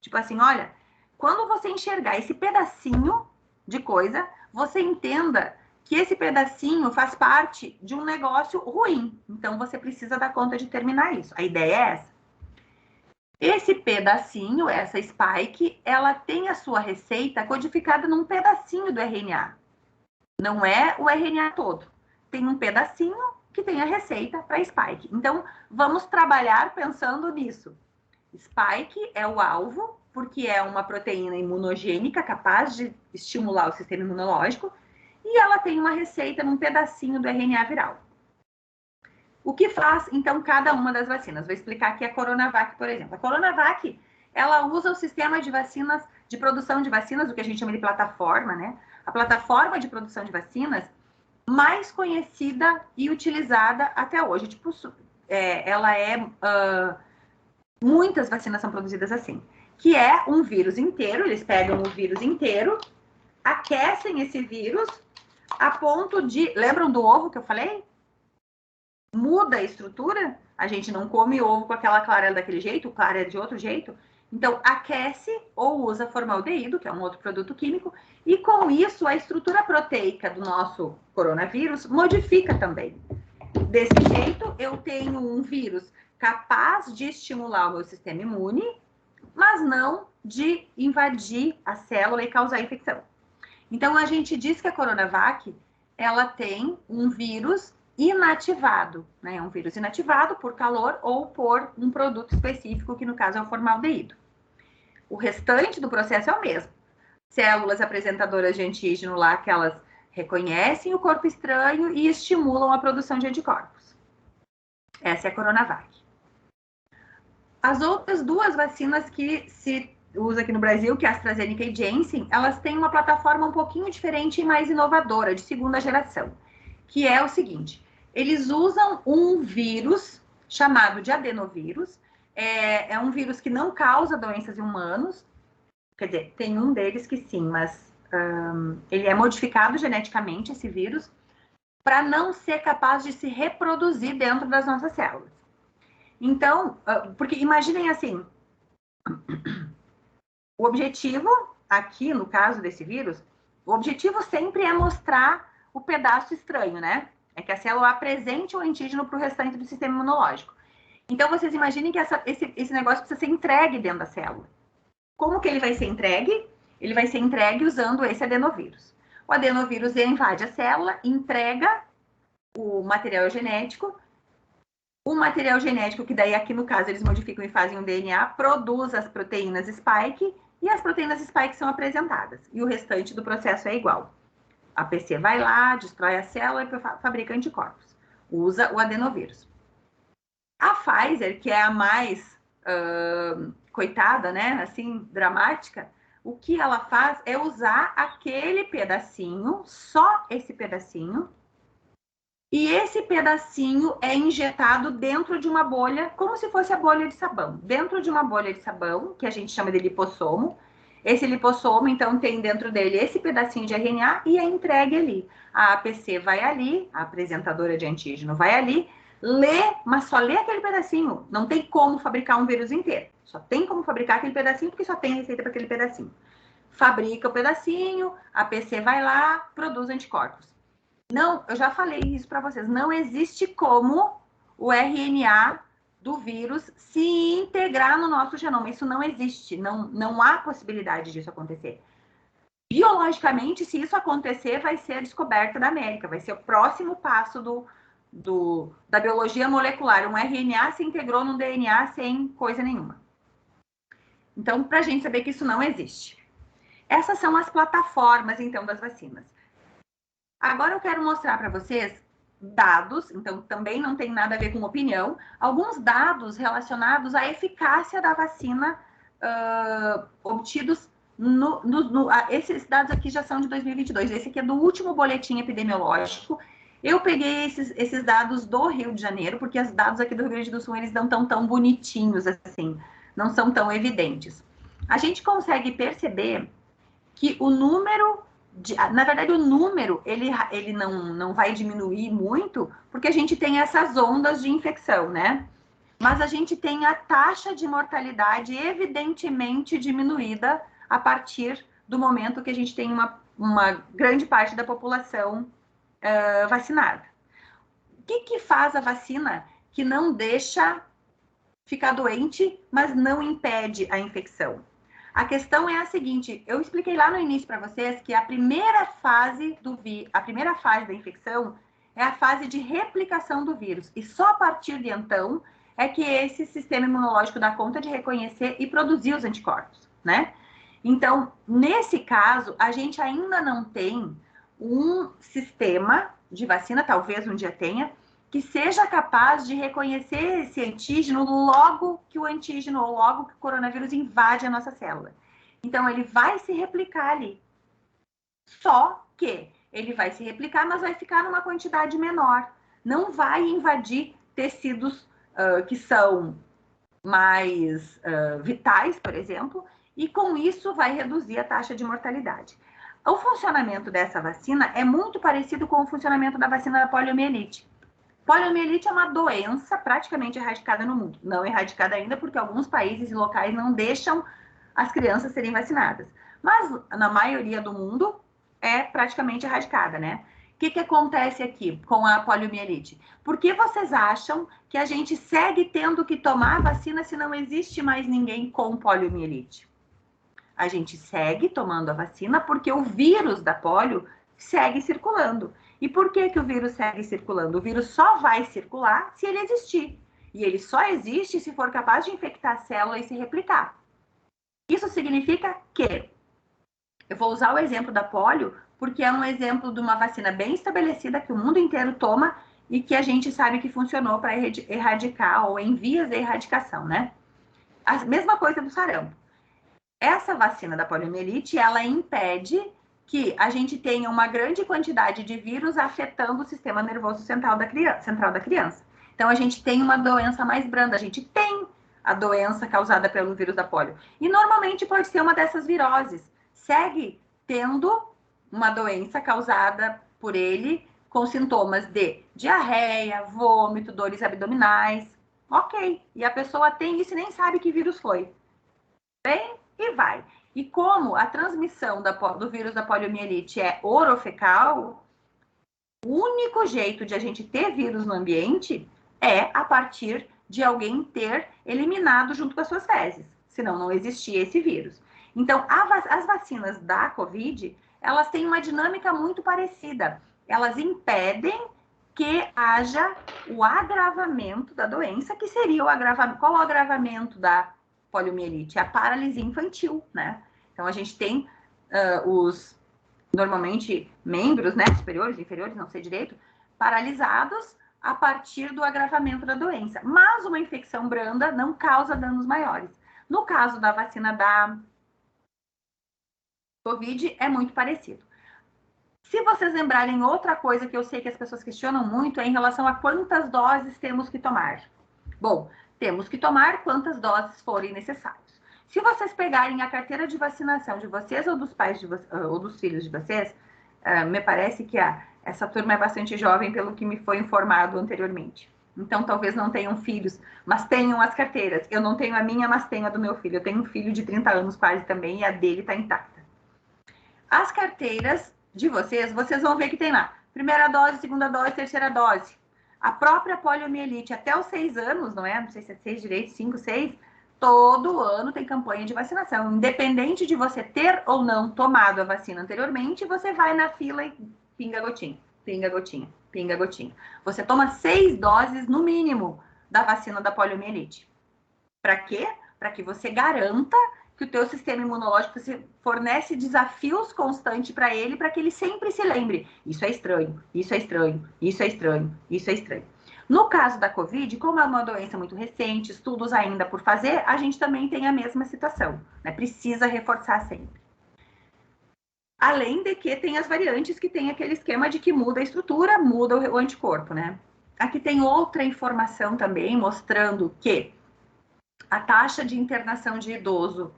Tipo assim, olha, quando você enxergar esse pedacinho de coisa, você entenda que esse pedacinho faz parte de um negócio ruim. Então, você precisa dar conta de terminar isso. A ideia é essa. Esse pedacinho, essa spike, ela tem a sua receita codificada num pedacinho do RNA. Não é o RNA todo. Tem um pedacinho que tem a receita para spike. Então, vamos trabalhar pensando nisso. Spike é o alvo, porque é uma proteína imunogênica capaz de estimular o sistema imunológico, e ela tem uma receita num pedacinho do RNA viral. O que faz, então, cada uma das vacinas? Vou explicar aqui a Coronavac, por exemplo. A Coronavac, ela usa o sistema de vacinas, de produção de vacinas, o que a gente chama de plataforma, né? A plataforma de produção de vacinas mais conhecida e utilizada até hoje. Tipo, muitas vacinas são produzidas assim, que é um vírus inteiro, eles pegam o vírus inteiro, aquecem esse vírus a ponto de... Lembram do ovo que eu falei? Muda a estrutura, a gente não come ovo com aquela clara daquele jeito, o clara é de outro jeito. Então, aquece ou usa formaldeído, que é um outro produto químico, e com isso a estrutura proteica do nosso coronavírus modifica também. Desse jeito, eu tenho um vírus capaz de estimular o meu sistema imune, mas não de invadir a célula e causar infecção. Então, a gente diz que a Coronavac, ela tem um vírus inativado, né? Um vírus inativado por calor ou por um produto específico, que no caso é o formaldeído. O restante do processo é o mesmo. Células apresentadoras de antígeno lá, que elas reconhecem o corpo estranho e estimulam a produção de anticorpos. Essa é a Coronavac. As outras duas vacinas que se usa aqui no Brasil, que é a AstraZeneca e Janssen, elas têm uma plataforma um pouquinho diferente e mais inovadora, de segunda geração, que é o seguinte: eles usam um vírus chamado de adenovírus, é um vírus que não causa doenças em humanos, quer dizer, tem um deles que sim, mas ele é modificado geneticamente, esse vírus, para não ser capaz de se reproduzir dentro das nossas células. Então, porque imaginem assim, o objetivo aqui, no caso desse vírus, o objetivo sempre é mostrar o pedaço estranho, né? É que a célula apresente o antígeno para o restante do sistema imunológico. Então, vocês imaginem que esse negócio precisa ser entregue dentro da célula. Como que ele vai ser entregue? Ele vai ser entregue usando esse adenovírus. O adenovírus invade a célula, entrega o material genético. O material genético, que daí aqui no caso eles modificam e fazem um DNA, produz as proteínas spike, e as proteínas spike são apresentadas. E o restante do processo é igual. A PC vai lá, destrói a célula e fabrica anticorpos. Usa o adenovírus. A Pfizer, que é a mais coitada, né, assim, dramática, o que ela faz é usar aquele pedacinho, só esse pedacinho, e esse pedacinho é injetado dentro de uma bolha, como se fosse a bolha de sabão. Dentro de uma bolha de sabão, que a gente chama de lipossomo. Esse lipossomo, então, tem dentro dele esse pedacinho de RNA e é entregue ali. A APC vai ali, a apresentadora de antígeno vai ali, lê, mas só lê aquele pedacinho. Não tem como fabricar um vírus inteiro. Só tem como fabricar aquele pedacinho, porque só tem receita para aquele pedacinho. Fabrica o pedacinho, a APC vai lá, produz anticorpos. Não, eu já falei isso para vocês. Não existe como o RNA do vírus se integrar no nosso genoma. Isso não existe, não há possibilidade disso acontecer. Biologicamente, se isso acontecer, vai ser a descoberta da América, vai ser o próximo passo da biologia molecular. Um RNA se integrou num DNA sem coisa nenhuma. Então, para a gente saber que isso não existe. Essas são as plataformas, então, das vacinas. Agora eu quero mostrar para vocês dados, então também não tem nada a ver com opinião, alguns dados relacionados à eficácia da vacina obtidos esses dados aqui já são de 2022, esse aqui é do último boletim epidemiológico. Eu peguei esses dados do Rio de Janeiro, porque os dados aqui do Rio Grande do Sul, eles não estão tão bonitinhos assim, não são tão evidentes. A gente consegue perceber que o número, na verdade o número, ele não vai diminuir muito, porque a gente tem essas ondas de infecção, né? Mas a gente tem a taxa de mortalidade evidentemente diminuída a partir do momento que a gente tem uma grande parte da população vacinada. O que faz a vacina que não deixa ficar doente, mas não impede a infecção? A questão é a seguinte, eu expliquei lá no início para vocês que a primeira fase da infecção é a fase de replicação do vírus. E só a partir de então é que esse sistema imunológico dá conta de reconhecer e produzir os anticorpos, né? Então, nesse caso, a gente ainda não tem um sistema de vacina, talvez um dia tenha, que seja capaz de reconhecer esse antígeno logo que o antígeno, ou logo que o coronavírus invade a nossa célula. Então, ele vai se replicar ali. Só que ele vai se replicar, mas vai ficar numa quantidade menor. Não vai invadir tecidos que são mais vitais, por exemplo, e com isso vai reduzir a taxa de mortalidade. O funcionamento dessa vacina é muito parecido com o funcionamento da vacina da poliomielite. Poliomielite é uma doença praticamente erradicada no mundo. Não erradicada ainda porque alguns países e locais não deixam as crianças serem vacinadas. Mas na maioria do mundo é praticamente erradicada, né? O que acontece aqui com a poliomielite? Por que vocês acham que a gente segue tendo que tomar a vacina se não existe mais ninguém com poliomielite? A gente segue tomando a vacina porque o vírus da polio segue circulando. E por que o vírus segue circulando? O vírus só vai circular se ele existir. E ele só existe se for capaz de infectar a célula e se replicar. Isso significa que, eu vou usar o exemplo da polio, porque é um exemplo de uma vacina bem estabelecida que o mundo inteiro toma e que a gente sabe que funcionou para erradicar ou em vias de erradicação, né? A mesma coisa do sarampo. Essa vacina da poliomielite, ela impede que a gente tenha uma grande quantidade de vírus afetando o sistema nervoso central da criança. Então, a gente tem uma doença mais branda, a gente tem a doença causada pelo vírus da polio. E, normalmente, pode ser uma dessas viroses. Segue tendo uma doença causada por ele, com sintomas de diarreia, vômito, dores abdominais. Ok. E a pessoa tem isso e nem sabe que vírus foi. Bem, e vai. E como a transmissão do vírus da poliomielite é orofecal, o único jeito de a gente ter vírus no ambiente é a partir de alguém ter eliminado junto com as suas fezes. Senão não existia esse vírus. Então, as vacinas da Covid, elas têm uma dinâmica muito parecida. Elas impedem que haja o agravamento da doença, que seria o agravamento. Qual o agravamento da poliomielite? É a paralisia infantil, né? Então, a gente tem normalmente, membros, né, superiores, inferiores, não sei direito, paralisados a partir do agravamento da doença. Mas uma infecção branda não causa danos maiores. No caso da vacina da Covid, é muito parecido. Se vocês lembrarem, outra coisa que eu sei que as pessoas questionam muito é em relação a quantas doses temos que tomar. Bom, temos que tomar quantas doses forem necessárias. Se vocês pegarem a carteira de vacinação de vocês ou dos pais ou dos filhos de vocês, me parece que essa turma é bastante jovem, pelo que me foi informado anteriormente. Então, talvez não tenham filhos, mas tenham as carteiras. Eu não tenho a minha, mas tenho a do meu filho. Eu tenho um filho de 30 anos quase também e a dele está intacta. As carteiras de vocês vão ver que tem lá primeira dose, segunda dose, terceira dose. A própria poliomielite, até os 6 anos, não é? Não sei se é 6 direito, 5, 6, todo ano tem campanha de vacinação. Independente de você ter ou não tomado a vacina anteriormente, você vai na fila e pinga gotinha, pinga gotinha, pinga gotinha. Você toma 6 doses no mínimo da vacina da poliomielite. Para quê? Para que você garanta que o teu sistema imunológico fornece desafios constantes para ele, para que ele sempre se lembre. Isso é estranho, isso é estranho, isso é estranho, isso é estranho. No caso da Covid, como é uma doença muito recente, estudos ainda por fazer, a gente também tem a mesma situação, né? Precisa reforçar sempre. Além de que tem as variantes que tem aquele esquema de que muda a estrutura, muda o anticorpo, né? Aqui tem outra informação também mostrando que a taxa de internação de idoso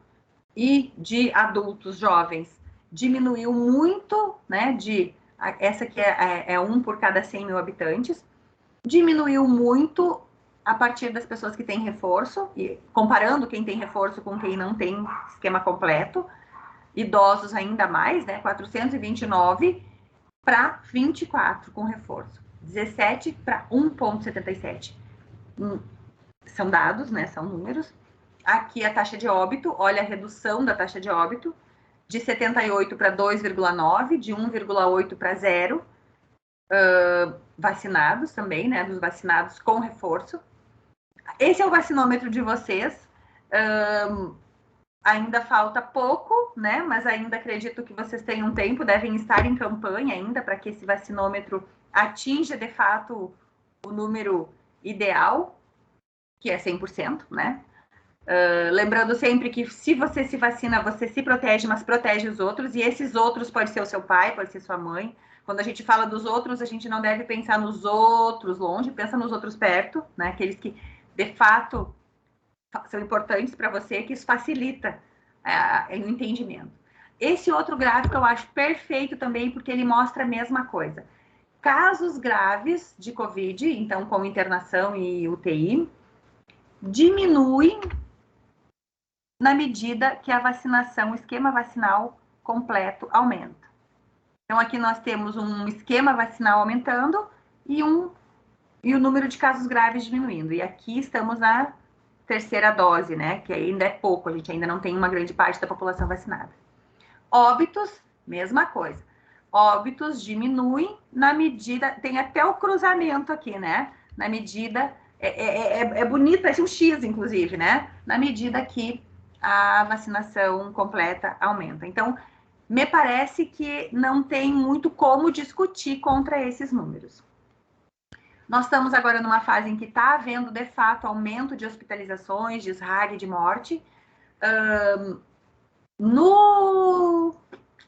e de adultos jovens diminuiu muito, né? Essa que é 1 por cada 100 mil habitantes, diminuiu muito a partir das pessoas que têm reforço, e comparando quem tem reforço com quem não tem esquema completo, idosos ainda mais, né? 429 para 24 com reforço, 17 para 1,77. São dados, né? São números. Aqui a taxa de óbito, olha a redução da taxa de óbito, de 78 para 2,9, de 1,8 para 0. Vacinados também, né? Dos vacinados com reforço. Esse é o vacinômetro de vocês. Ainda falta pouco, né? Mas ainda acredito que vocês tenham tempo, devem estar em campanha ainda para que esse vacinômetro atinja de fato o número ideal, que é 100%, né? Lembrando sempre que se você se vacina, você se protege, mas protege os outros, e esses outros pode ser o seu pai, pode ser sua mãe. Quando a gente fala dos outros, a gente não deve pensar nos outros longe, pensa nos outros perto, né? Aqueles que de fato são importantes para você, que isso facilita o entendimento. Esse outro gráfico eu acho perfeito também, porque ele mostra a mesma coisa. Casos graves de Covid, então com internação e UTI, diminuem na medida que a vacinação, o esquema vacinal completo aumenta. Então, aqui nós temos um esquema vacinal aumentando e o número de casos graves diminuindo. E aqui estamos na terceira dose, né? Que ainda é pouco, a gente ainda não tem uma grande parte da população vacinada. Óbitos, mesma coisa. Óbitos diminuem na medida, tem até o cruzamento aqui, né? Na medida, é bonito, parece um X, inclusive, né? Na medida que a vacinação completa aumenta. Então, me parece que não tem muito como discutir contra esses números. Nós estamos agora numa fase em que está havendo, de fato, aumento de hospitalizações, de SRAG, de morte. No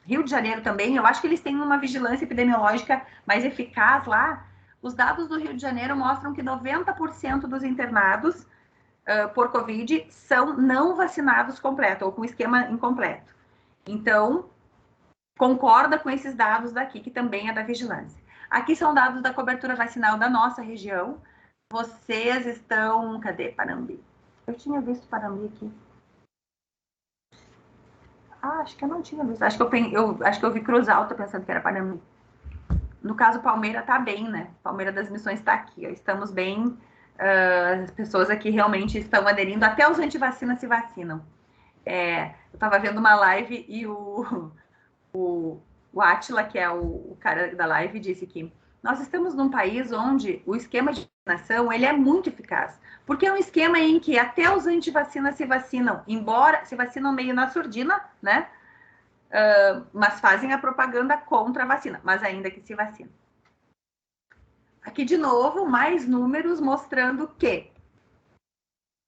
Rio de Janeiro também, eu acho que eles têm uma vigilância epidemiológica mais eficaz lá. Os dados do Rio de Janeiro mostram que 90% dos internados por Covid são não vacinados completo, ou com esquema incompleto. Então, concorda com esses dados daqui, que também é da vigilância. Aqui são dados da cobertura vacinal da nossa região. Vocês estão... Cadê Panambi? Eu tinha visto Panambi aqui. Acho que eu não tinha visto. Acho que eu vi Cruz Alta pensando que era Panambi. No caso, Palmeira tá bem, né? Palmeira das Missões está aqui. Ó. Estamos bem. As pessoas aqui realmente estão aderindo. Até os antivacinas se vacinam. Eu estava vendo uma live e o Átila, que é o cara da live, disse que nós estamos num país onde o esquema de vacinação ele é muito eficaz. Porque é um esquema em que até os antivacinas se vacinam, embora se vacinam meio na surdina, né? Mas fazem a propaganda contra a vacina, mas ainda que se vacinam. Aqui, de novo, mais números mostrando que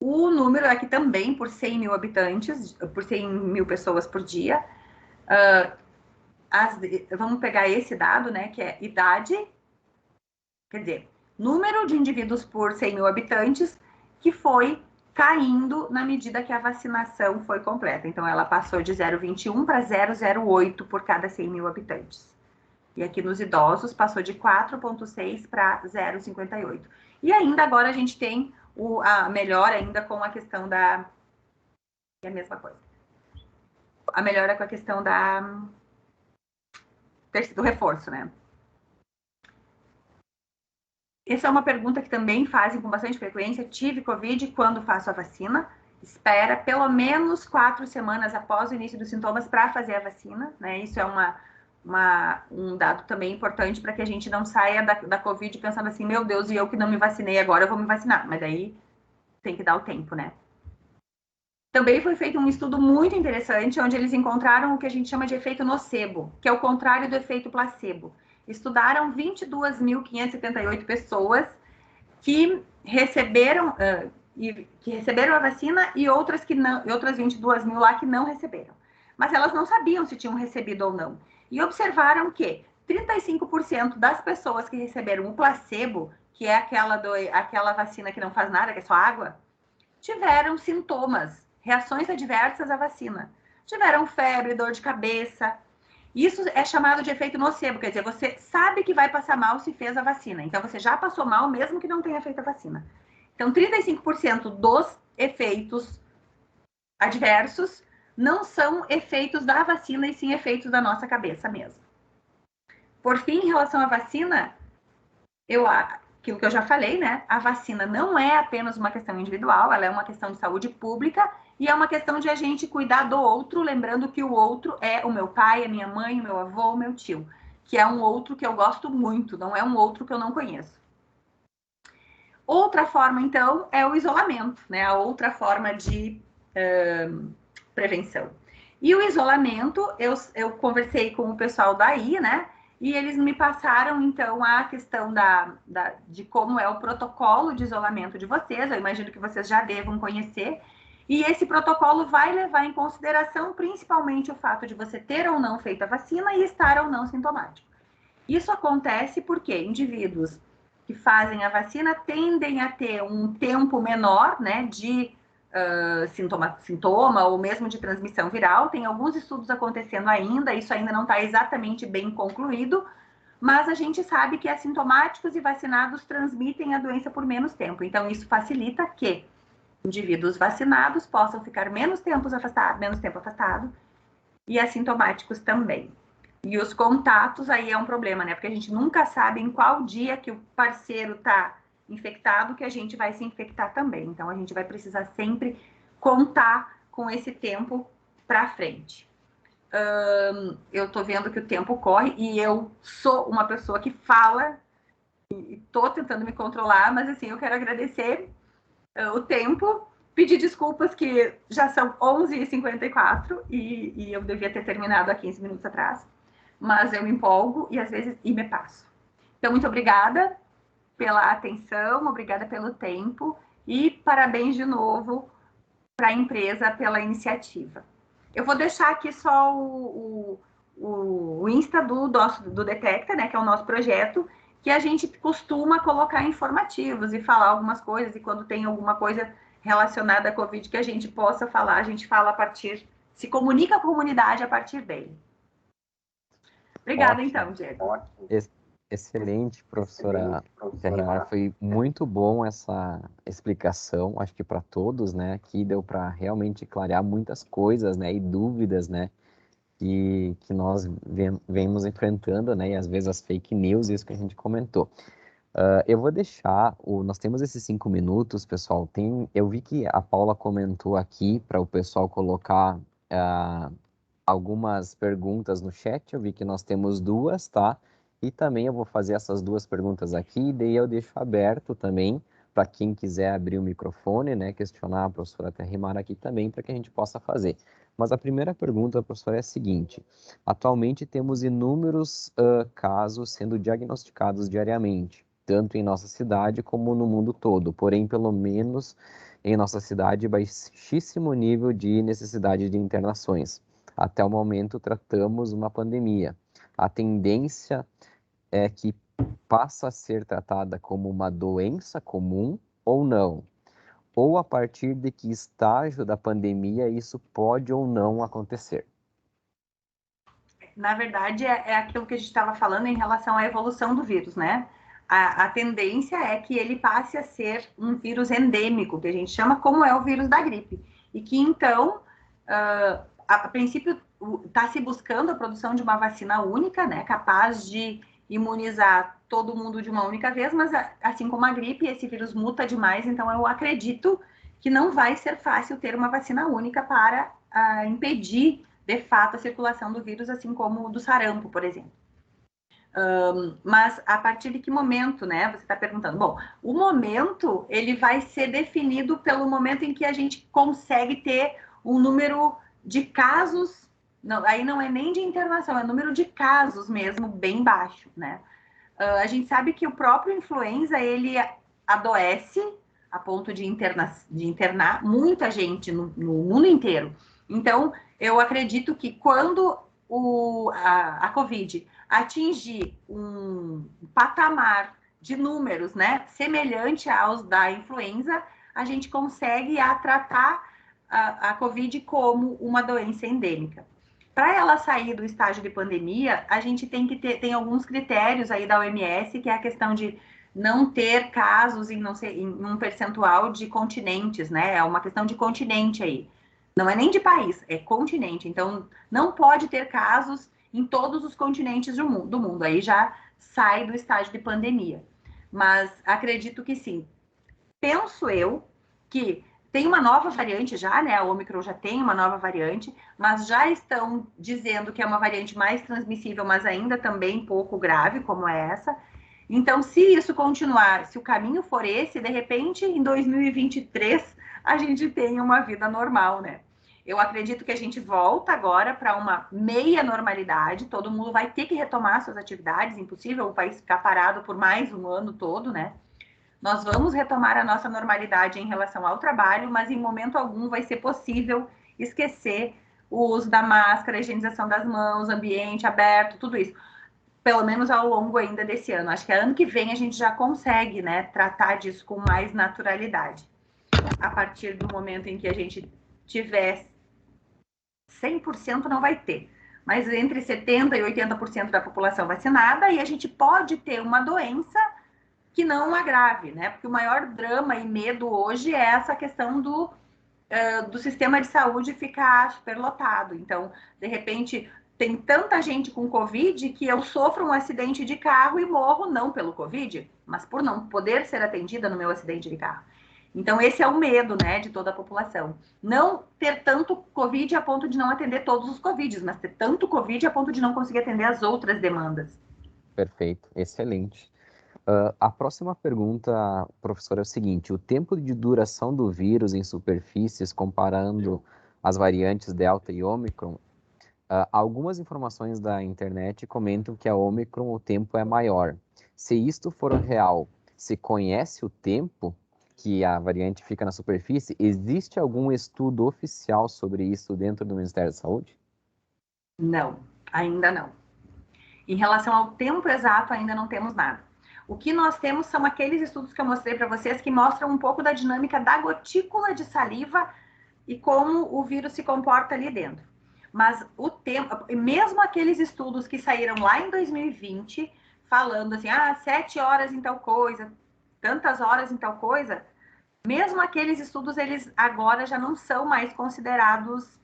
o número aqui também, por 100 mil habitantes, por 100 mil pessoas por dia, vamos pegar esse dado, né, que é idade, quer dizer, número de indivíduos por 100 mil habitantes, que foi caindo na medida que a vacinação foi completa. Então, ela passou de 0,21 para 0,08 por cada 100 mil habitantes. E aqui nos idosos passou de 4,6 para 0,58. E ainda agora a gente tem a melhora ainda com a questão da... É a mesma coisa. A melhora com a questão do reforço, né? essa é uma pergunta que também fazem com bastante frequência. Tive Covid quando faço a vacina. Espera pelo menos 4 semanas após o início dos sintomas para fazer a vacina, né? Isso é um dado também importante para que a gente não saia da Covid pensando assim, meu Deus, e eu que não me vacinei agora, eu vou me vacinar. Mas daí tem que dar o tempo, né? Também foi feito um estudo muito interessante, onde eles encontraram o que a gente chama de efeito nocebo, que é o contrário do efeito placebo. Estudaram 22.578 pessoas que receberam, a vacina e outras 22 mil lá que não receberam. Mas elas não sabiam se tinham recebido ou não. E observaram que 35% das pessoas que receberam o placebo, que é aquela vacina que não faz nada, que é só água, tiveram sintomas, reações adversas à vacina. Tiveram febre, dor de cabeça. Isso é chamado de efeito nocebo, quer dizer, você sabe que vai passar mal se fez a vacina. Então, você já passou mal mesmo que não tenha feito a vacina. Então, 35% dos efeitos adversos não são efeitos da vacina, e sim efeitos da nossa cabeça mesmo. Por fim, em relação à vacina, aquilo que eu já falei, né? A vacina não é apenas uma questão individual, ela é uma questão de saúde pública e é uma questão de a gente cuidar do outro, lembrando que o outro é o meu pai, a minha mãe, o meu avô, o meu tio, que é um outro que eu gosto muito, não é um outro que eu não conheço. Outra forma, então, é o isolamento, né? A outra forma de prevenção. E o isolamento, eu conversei com o pessoal daí, né? E eles me passaram, então, a questão de como é o protocolo de isolamento de vocês. Eu imagino que vocês já devam conhecer. E esse protocolo vai levar em consideração principalmente o fato de você ter ou não feito a vacina e estar ou não sintomático. Isso acontece porque indivíduos que fazem a vacina tendem a ter um tempo menor, né, de sintoma ou mesmo de transmissão viral. Tem alguns estudos acontecendo ainda, isso ainda não está exatamente bem concluído, mas a gente sabe que assintomáticos e vacinados transmitem a doença por menos tempo. Então, isso facilita que indivíduos vacinados possam ficar menos tempo afastado e assintomáticos também. E os contatos aí é um problema, né? Porque a gente nunca sabe em qual dia que o parceiro está infectado que a gente vai se infectar também. Então, a gente vai precisar sempre contar com esse tempo para frente. Eu estou vendo que o tempo corre e eu sou uma pessoa que fala e estou tentando me controlar, mas assim, eu quero agradecer o tempo, pedir desculpas que já são 11h54 e eu devia ter terminado há 15 minutos atrás, mas eu me empolgo e às vezes me passo. Então, muito obrigada pela atenção, obrigada pelo tempo e parabéns de novo para a empresa pela iniciativa. Eu vou deixar aqui só o Insta do Detecta, né, que é o nosso projeto, que a gente costuma colocar informativos e falar algumas coisas, e quando tem alguma coisa relacionada à Covid que a gente possa falar, a gente fala se comunica com a comunidade a partir dele. Obrigada, então, Diego. Excelente, professora Terrimar. Foi muito bom essa explicação, acho que para todos, né? Aqui deu para realmente clarear muitas coisas, né? E dúvidas, né? Que nós vemos enfrentando, né? E às vezes as fake news, isso que a gente comentou. Eu vou deixar, nós temos esses 5 minutos, pessoal. Eu vi que a Paula comentou aqui para o pessoal colocar algumas perguntas no chat. Eu vi que nós temos 2, tá? E também eu vou fazer essas 2 perguntas aqui, e daí eu deixo aberto também para quem quiser abrir o microfone, né, questionar a professora Terrimar aqui também, para que a gente possa fazer. Mas a primeira pergunta, professora, é a seguinte: atualmente temos inúmeros casos sendo diagnosticados diariamente, tanto em nossa cidade como no mundo todo, porém, pelo menos em nossa cidade, baixíssimo nível de necessidade de internações. Até o momento, tratamos uma pandemia. A tendência é que passa a ser tratada como uma doença comum ou não? Ou a partir de que estágio da pandemia isso pode ou não acontecer? Na verdade, é aquilo que a gente estava falando em relação à evolução do vírus, né? A tendência é que ele passe a ser um vírus endêmico, que a gente chama, como é o vírus da gripe. E que, então, a princípio, está se buscando a produção de uma vacina única, né? Capaz de imunizar todo mundo de uma única vez, mas assim como a gripe, esse vírus muta demais, então eu acredito que não vai ser fácil ter uma vacina única para impedir, de fato, a circulação do vírus, assim como o do sarampo, por exemplo. Mas a partir de que momento, né? Você está perguntando. Bom, o momento ele vai ser definido pelo momento em que a gente consegue ter um número de casos. Não, aí não é nem de internação, é número de casos mesmo bem baixo, né? A gente sabe que o próprio influenza ele adoece a ponto de internar muita gente no mundo inteiro. Então, eu acredito que quando a Covid atingir um patamar de números, né, semelhante aos da influenza, a gente consegue tratar a Covid como uma doença endêmica. Para ela sair do estágio de pandemia, a gente tem alguns critérios aí da OMS, que é a questão de não ter casos em um percentual de continentes, né? É uma questão de continente aí. Não é nem de país, é continente. Então, não pode ter casos em todos os continentes do mundo. Aí já sai do estágio de pandemia. Mas acredito que sim. Penso eu que tem uma nova variante já, né? A Omicron já tem uma nova variante, mas já estão dizendo que é uma variante mais transmissível, mas ainda também pouco grave, como é essa. Então, se isso continuar, se o caminho for esse, de repente, em 2023, a gente tem uma vida normal, né? Eu acredito que a gente volta agora para uma meia normalidade, todo mundo vai ter que retomar suas atividades, impossível o país ficar parado por mais um ano todo, né? Nós vamos retomar a nossa normalidade em relação ao trabalho, mas em momento algum vai ser possível esquecer o uso da máscara, a higienização das mãos, ambiente aberto, tudo isso. Pelo menos ao longo ainda desse ano. Acho que ano que vem a gente já consegue, né, tratar disso com mais naturalidade. A partir do momento em que a gente tiver 100% não vai ter, mas entre 70% e 80% da população vacinada, e a gente pode ter uma doença que não agrave, né? Porque o maior drama e medo hoje é essa questão do sistema de saúde ficar superlotado. Então, de repente, tem tanta gente com Covid que eu sofro um acidente de carro e morro não pelo Covid, mas por não poder ser atendida no meu acidente de carro. Então, esse é o medo, né, de toda a população. Não ter tanto Covid a ponto de não atender todos os Covids, mas ter tanto Covid a ponto de não conseguir atender as outras demandas. Perfeito, excelente. A próxima pergunta, professor, é o seguinte: o tempo de duração do vírus em superfícies, comparando as variantes Delta e Omicron, algumas informações da internet comentam que a Omicron o tempo é maior. Se isto for real, se conhece o tempo que a variante fica na superfície? Existe algum estudo oficial sobre isso dentro do Ministério da Saúde? Não, ainda não. Em relação ao tempo exato, ainda não temos nada. O que nós temos são aqueles estudos que eu mostrei para vocês que mostram um pouco da dinâmica da gotícula de saliva e como o vírus se comporta ali dentro. Mas o tempo, mesmo aqueles estudos que saíram lá em 2020, falando assim, 7 horas em tal coisa, tantas horas em tal coisa, mesmo aqueles estudos, eles agora já não são mais considerados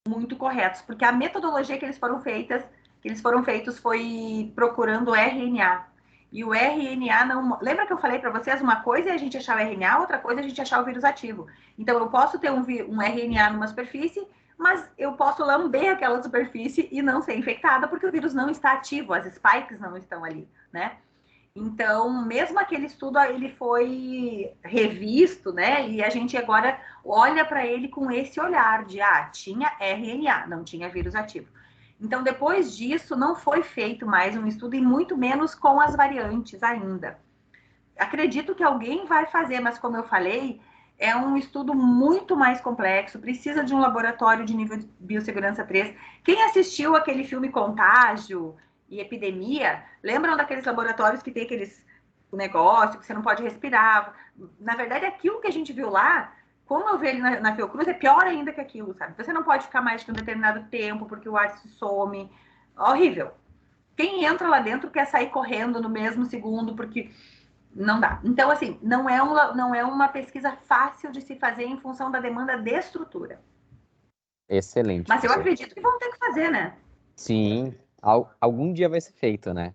muito corretos, porque a metodologia que eles foram feitos foi procurando RNA. E o RNA não. Lembra que eu falei para vocês? Uma coisa é a gente achar o RNA, outra coisa é a gente achar o vírus ativo. Então, eu posso ter um RNA numa superfície, mas eu posso lamber aquela superfície e não ser infectada, porque o vírus não está ativo, as spikes não estão ali, né? Então, mesmo aquele estudo, ele foi revisto, né? E a gente agora olha para ele com esse olhar de, tinha RNA, não tinha vírus ativo. Então, depois disso, não foi feito mais um estudo, e muito menos com as variantes ainda. Acredito que alguém vai fazer, mas como eu falei, é um estudo muito mais complexo, precisa de um laboratório de nível de biossegurança 3. Quem assistiu aquele filme Contágio e Epidemia, lembram daqueles laboratórios que tem aqueles negócios que você não pode respirar? Na verdade, aquilo que a gente viu lá, como eu vi ali na Fiocruz, é pior ainda que aquilo, sabe? Você não pode ficar mais de um determinado tempo porque o ar se some. Horrível. Quem entra lá dentro quer sair correndo no mesmo segundo, porque não dá. Então, assim, não é uma pesquisa fácil de se fazer em função da demanda de estrutura. Excelente, Mas eu professor. acredito que vão ter que fazer, né? Sim, algum dia vai ser feito, né?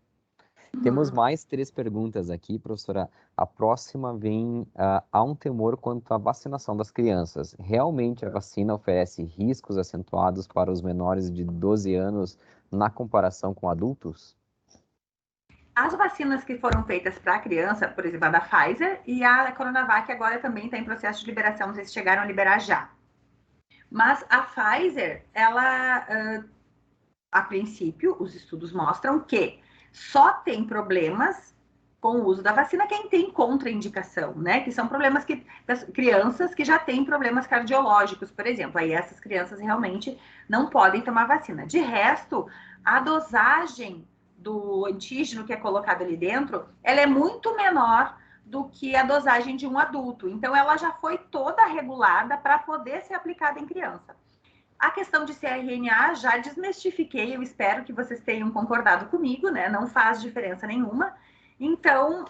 Temos mais 3 perguntas aqui, professora. A próxima vem, há um temor quanto à vacinação das crianças. Realmente a vacina oferece riscos acentuados para os menores de 12 anos na comparação com adultos? As vacinas que foram feitas para a criança, por exemplo, a da Pfizer e a Coronavac agora também está em processo de liberação, não sei se chegaram a liberar já. Mas a Pfizer, ela, a princípio, os estudos mostram que só tem problemas com o uso da vacina quem tem contraindicação, né? Que são problemas que crianças que já têm problemas cardiológicos, por exemplo. Aí essas crianças realmente não podem tomar vacina. De resto, a dosagem do antígeno que é colocado ali dentro, ela é muito menor do que a dosagem de um adulto. Então, ela já foi toda regulada para poder ser aplicada em criança. A questão de cRNA já desmistifiquei, eu espero que vocês tenham concordado comigo, né? Não faz diferença nenhuma. Então,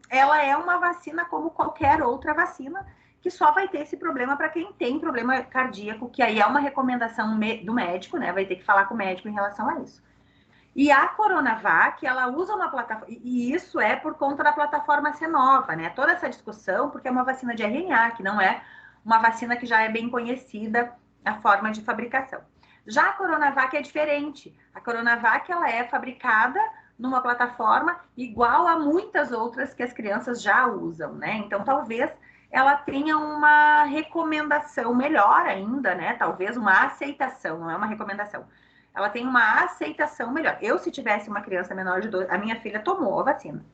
ela é uma vacina como qualquer outra vacina, que só vai ter esse problema para quem tem problema cardíaco, que aí é uma recomendação do médico, né? Vai ter que falar com o médico em relação a isso. E a Coronavac, ela usa uma plataforma, e isso é por conta da plataforma Cenova, né? Toda essa discussão, porque é uma vacina de RNA, que não é uma vacina que já é bem conhecida a forma de fabricação. Já a Coronavac é diferente. A Coronavac, ela é fabricada numa plataforma igual a muitas outras que as crianças já usam, né? Então, talvez ela tenha uma recomendação melhor ainda, né? Talvez uma aceitação, não é uma recomendação, ela tem uma aceitação melhor. Eu, se tivesse uma criança menor de 12, a minha filha tomou a vacina.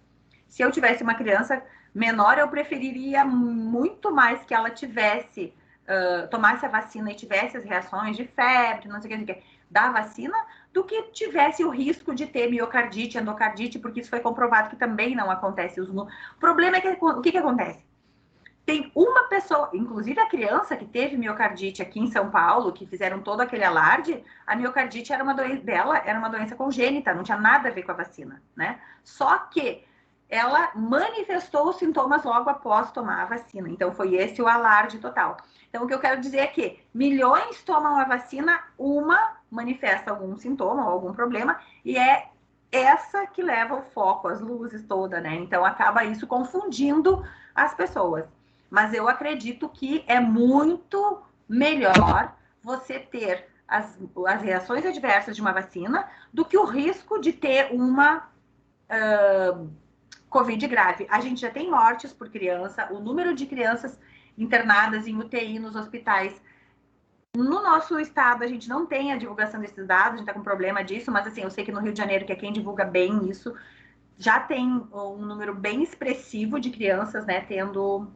Se eu tivesse uma criança menor, eu preferiria muito mais que ela tivesse, tomasse a vacina e tivesse as reações de febre, não sei o que, da vacina, do que tivesse o risco de ter miocardite, endocardite, porque isso foi comprovado que também não acontece. O problema é que o que acontece? Tem uma pessoa, inclusive a criança que teve miocardite aqui em São Paulo, que fizeram todo aquele alarde, a miocardite era uma doença dela, era uma doença congênita, não tinha nada a ver com a vacina, né? Só que ela manifestou os sintomas logo após tomar a vacina. Então foi esse o alarde total. Então o que eu quero dizer é que milhões tomam a vacina, uma manifesta algum sintoma ou algum problema, e é essa que leva o foco, as luzes toda, né? Então acaba isso confundindo as pessoas. Mas eu acredito que é muito melhor você ter as reações adversas de uma vacina do que o risco de ter uma Covid grave. A gente já tem mortes por criança, o número de crianças internadas em UTI nos hospitais. No nosso estado, a gente não tem a divulgação desses dados, a gente está com problema disso, mas assim, eu sei que no Rio de Janeiro, que é quem divulga bem isso, já tem um número bem expressivo de crianças, né, tendo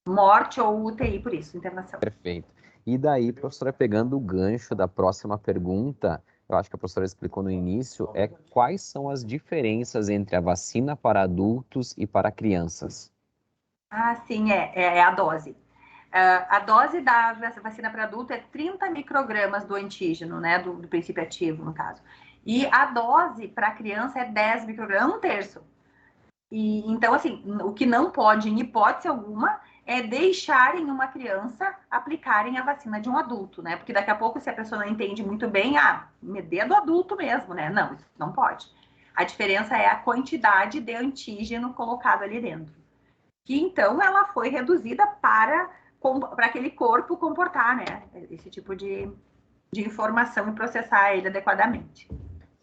morte ou UTI por isso, internação. Perfeito. E daí, professora, pegando o gancho da próxima pergunta, eu acho que a professora explicou no início, é quais são as diferenças entre a vacina para adultos e para crianças? Ah, sim, é a dose. A dose da vacina para adulto é 30 microgramas do antígeno, né, do princípio ativo, no caso. E a dose para criança é 10 microgramas, um terço. E, então, assim, o que não pode, em hipótese alguma, é deixarem uma criança aplicarem a vacina de um adulto, né? Porque daqui a pouco, se a pessoa não entende muito bem, me dê do adulto mesmo, né? Não, isso não pode. A diferença é a quantidade de antígeno colocado ali dentro. Que então ela foi reduzida para aquele corpo comportar, né? Esse tipo de informação e processar ele adequadamente.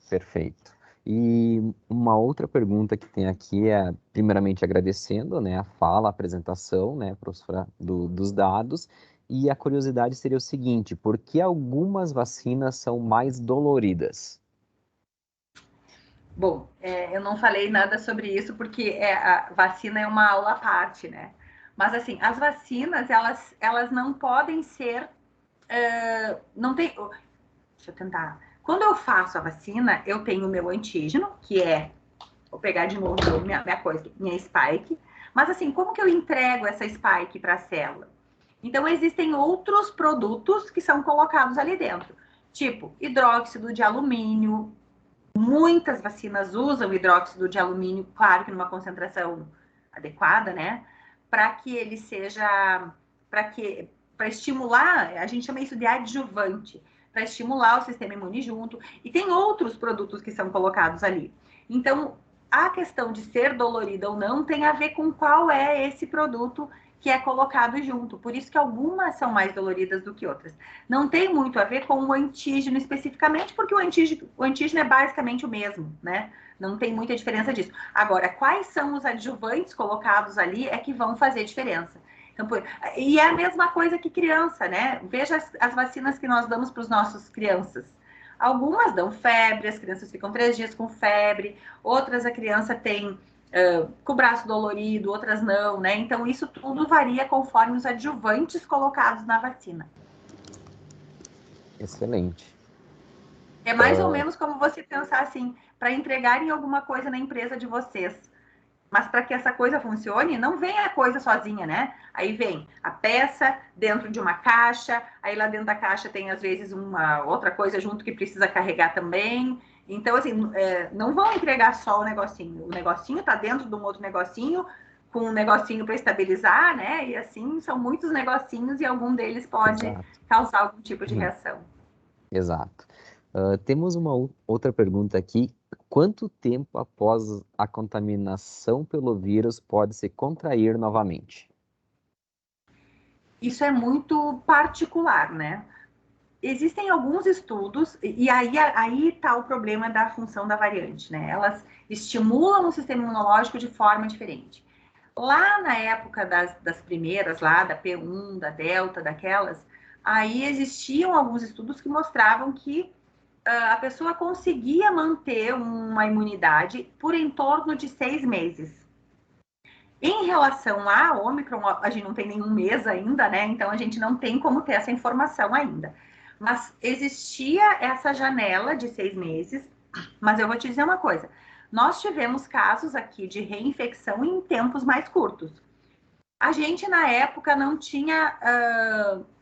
Perfeito. E uma outra pergunta que tem aqui é, primeiramente, agradecendo, né, a fala, a apresentação, né, professora, dos dados, e a curiosidade seria o seguinte, por que algumas vacinas são mais doloridas? Bom, eu não falei nada sobre isso porque a vacina é uma aula à parte, né? Mas assim, as vacinas, elas não podem ser, não tem, deixa eu tentar. Quando eu faço a vacina, eu tenho o meu antígeno, que é, vou pegar de novo minha coisa, minha spike. Mas assim, como que eu entrego essa spike para a célula? Então, existem outros produtos que são colocados ali dentro, tipo hidróxido de alumínio. Muitas vacinas usam hidróxido de alumínio, claro que numa concentração adequada, né? Para que ele seja, para estimular, a gente chama isso de adjuvante. para estimular o sistema imune junto. E tem outros produtos que são colocados ali. Então, a questão de ser dolorida ou não tem a ver com qual é esse produto que é colocado junto. Por isso que algumas são mais doloridas do que outras. Não tem muito a ver com o antígeno especificamente, porque o antígeno é basicamente o mesmo, né? Não tem muita diferença disso. Agora, quais são os adjuvantes colocados ali é que vão fazer diferença. Então, e é a mesma coisa que criança, né? Veja as vacinas que nós damos para os nossos crianças. Algumas dão febre, as crianças ficam 3 dias com febre, outras a criança tem com o braço dolorido, outras não, né? Então, isso tudo varia conforme os adjuvantes colocados na vacina. Excelente. É mais ou menos como você pensar assim, para entregarem alguma coisa na empresa de vocês. Mas para que essa coisa funcione, não vem a coisa sozinha, né? Aí vem a peça dentro de uma caixa, aí lá dentro da caixa tem às vezes uma outra coisa junto que precisa carregar também. Então, assim, não vão entregar só o negocinho tá dentro de um outro negocinho, com um negocinho para estabilizar, né? E assim, são muitos negocinhos e algum deles pode causar algum tipo de reação. Exato. Temos uma outra pergunta aqui. Quanto tempo após a contaminação pelo vírus pode se contrair novamente? Isso é muito particular, né? Existem alguns estudos, e aí está o problema da função da variante, né? Elas estimulam o sistema imunológico de forma diferente. Lá na época das primeiras, lá da P1, da Delta, daquelas, aí existiam alguns estudos que mostravam que a pessoa conseguia manter uma imunidade por em torno de 6 meses. Em relação à Ômicron, a gente não tem nenhum mês ainda, né? Então a gente não tem como ter essa informação ainda. Mas existia essa janela de 6 meses. Mas eu vou te dizer uma coisa: nós tivemos casos aqui de reinfecção em tempos mais curtos. A gente, na época, não tinha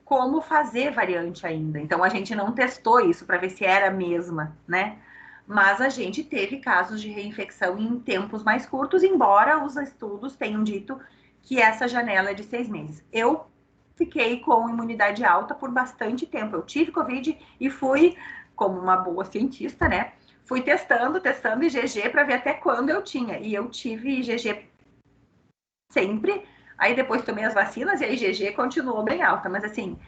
como fazer variante ainda. Então a gente não testou isso para ver se era a mesma, né? Mas a gente teve casos de reinfecção em tempos mais curtos, embora os estudos tenham dito que essa janela é de 6 meses. Eu fiquei com imunidade alta por bastante tempo. Eu tive Covid e fui, como uma boa cientista, né? Fui testando IgG para ver até quando eu tinha. E eu tive IgG sempre. Aí depois tomei as vacinas e a IgG continuou bem alta. Mas assim,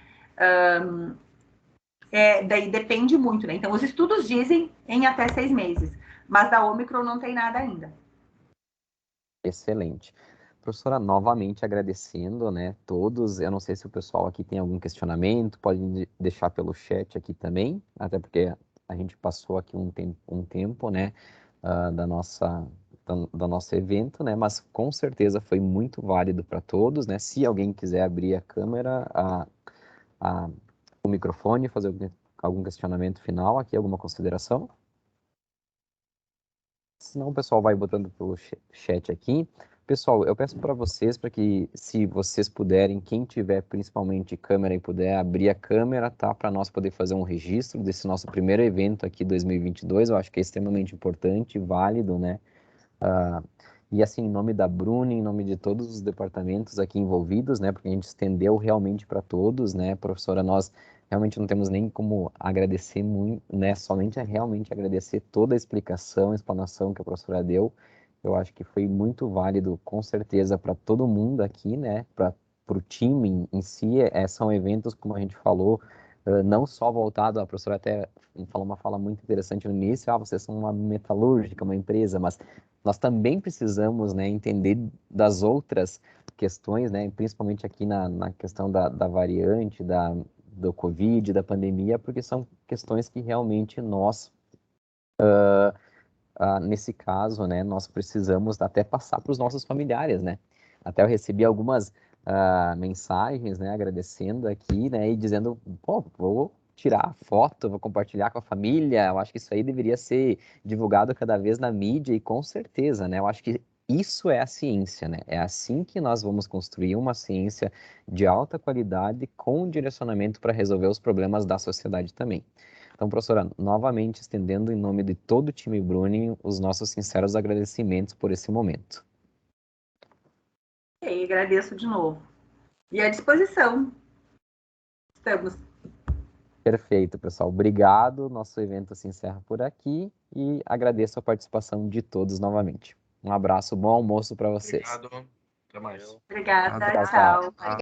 daí depende muito, né? Então, os estudos dizem em até 6 meses, mas da Ômicron não tem nada ainda. Excelente. Professora, novamente agradecendo, né, todos. Eu não sei se o pessoal aqui tem algum questionamento, pode deixar pelo chat aqui também, até porque a gente passou aqui um tempo, né, do nosso evento, né, mas com certeza foi muito válido para todos, né. Se alguém quiser abrir a câmera, o microfone, fazer algum questionamento final aqui, alguma consideração? Senão o pessoal vai botando pelo chat aqui. Pessoal, eu peço para vocês, para que, se vocês puderem, quem tiver principalmente câmera e puder abrir a câmera, tá? Para nós poder fazer um registro desse nosso primeiro evento aqui 2022. Eu acho que é extremamente importante, válido, né? E assim, em nome da Bruna, em nome de todos os departamentos aqui envolvidos, né? Porque a gente estendeu realmente para todos, né? Professora, nós realmente não temos nem como agradecer muito, né? Somente realmente agradecer toda a explanação que a professora deu. Eu acho que foi muito válido, com certeza, para todo mundo aqui, né? Para o time em si, são eventos, como a gente falou, não só voltado, a professora até falou uma fala muito interessante no início, vocês são uma metalúrgica, uma empresa, mas nós também precisamos, né, entender das outras questões, né, principalmente aqui na questão da variante, do Covid, da pandemia, porque são questões que realmente nós, nesse caso, né, nós precisamos até passar para os nossos familiares, né. Até eu recebi algumas mensagens, né, agradecendo aqui, né, e dizendo, pô, vou tirar foto, vou compartilhar com a família. Eu acho que isso aí deveria ser divulgado cada vez na mídia e com certeza, né, eu acho que isso é a ciência, né, é assim que nós vamos construir uma ciência de alta qualidade com direcionamento para resolver os problemas da sociedade também. Então, professora, novamente estendendo em nome de todo o time Bruning os nossos sinceros agradecimentos por esse momento. E agradeço de novo. E à disposição. Estamos. Perfeito, pessoal. Obrigado. Nosso evento se encerra por aqui e agradeço a participação de todos novamente. Um abraço, bom almoço para vocês. Obrigado. Até mais. Obrigada, Tchau, tchau. tchau.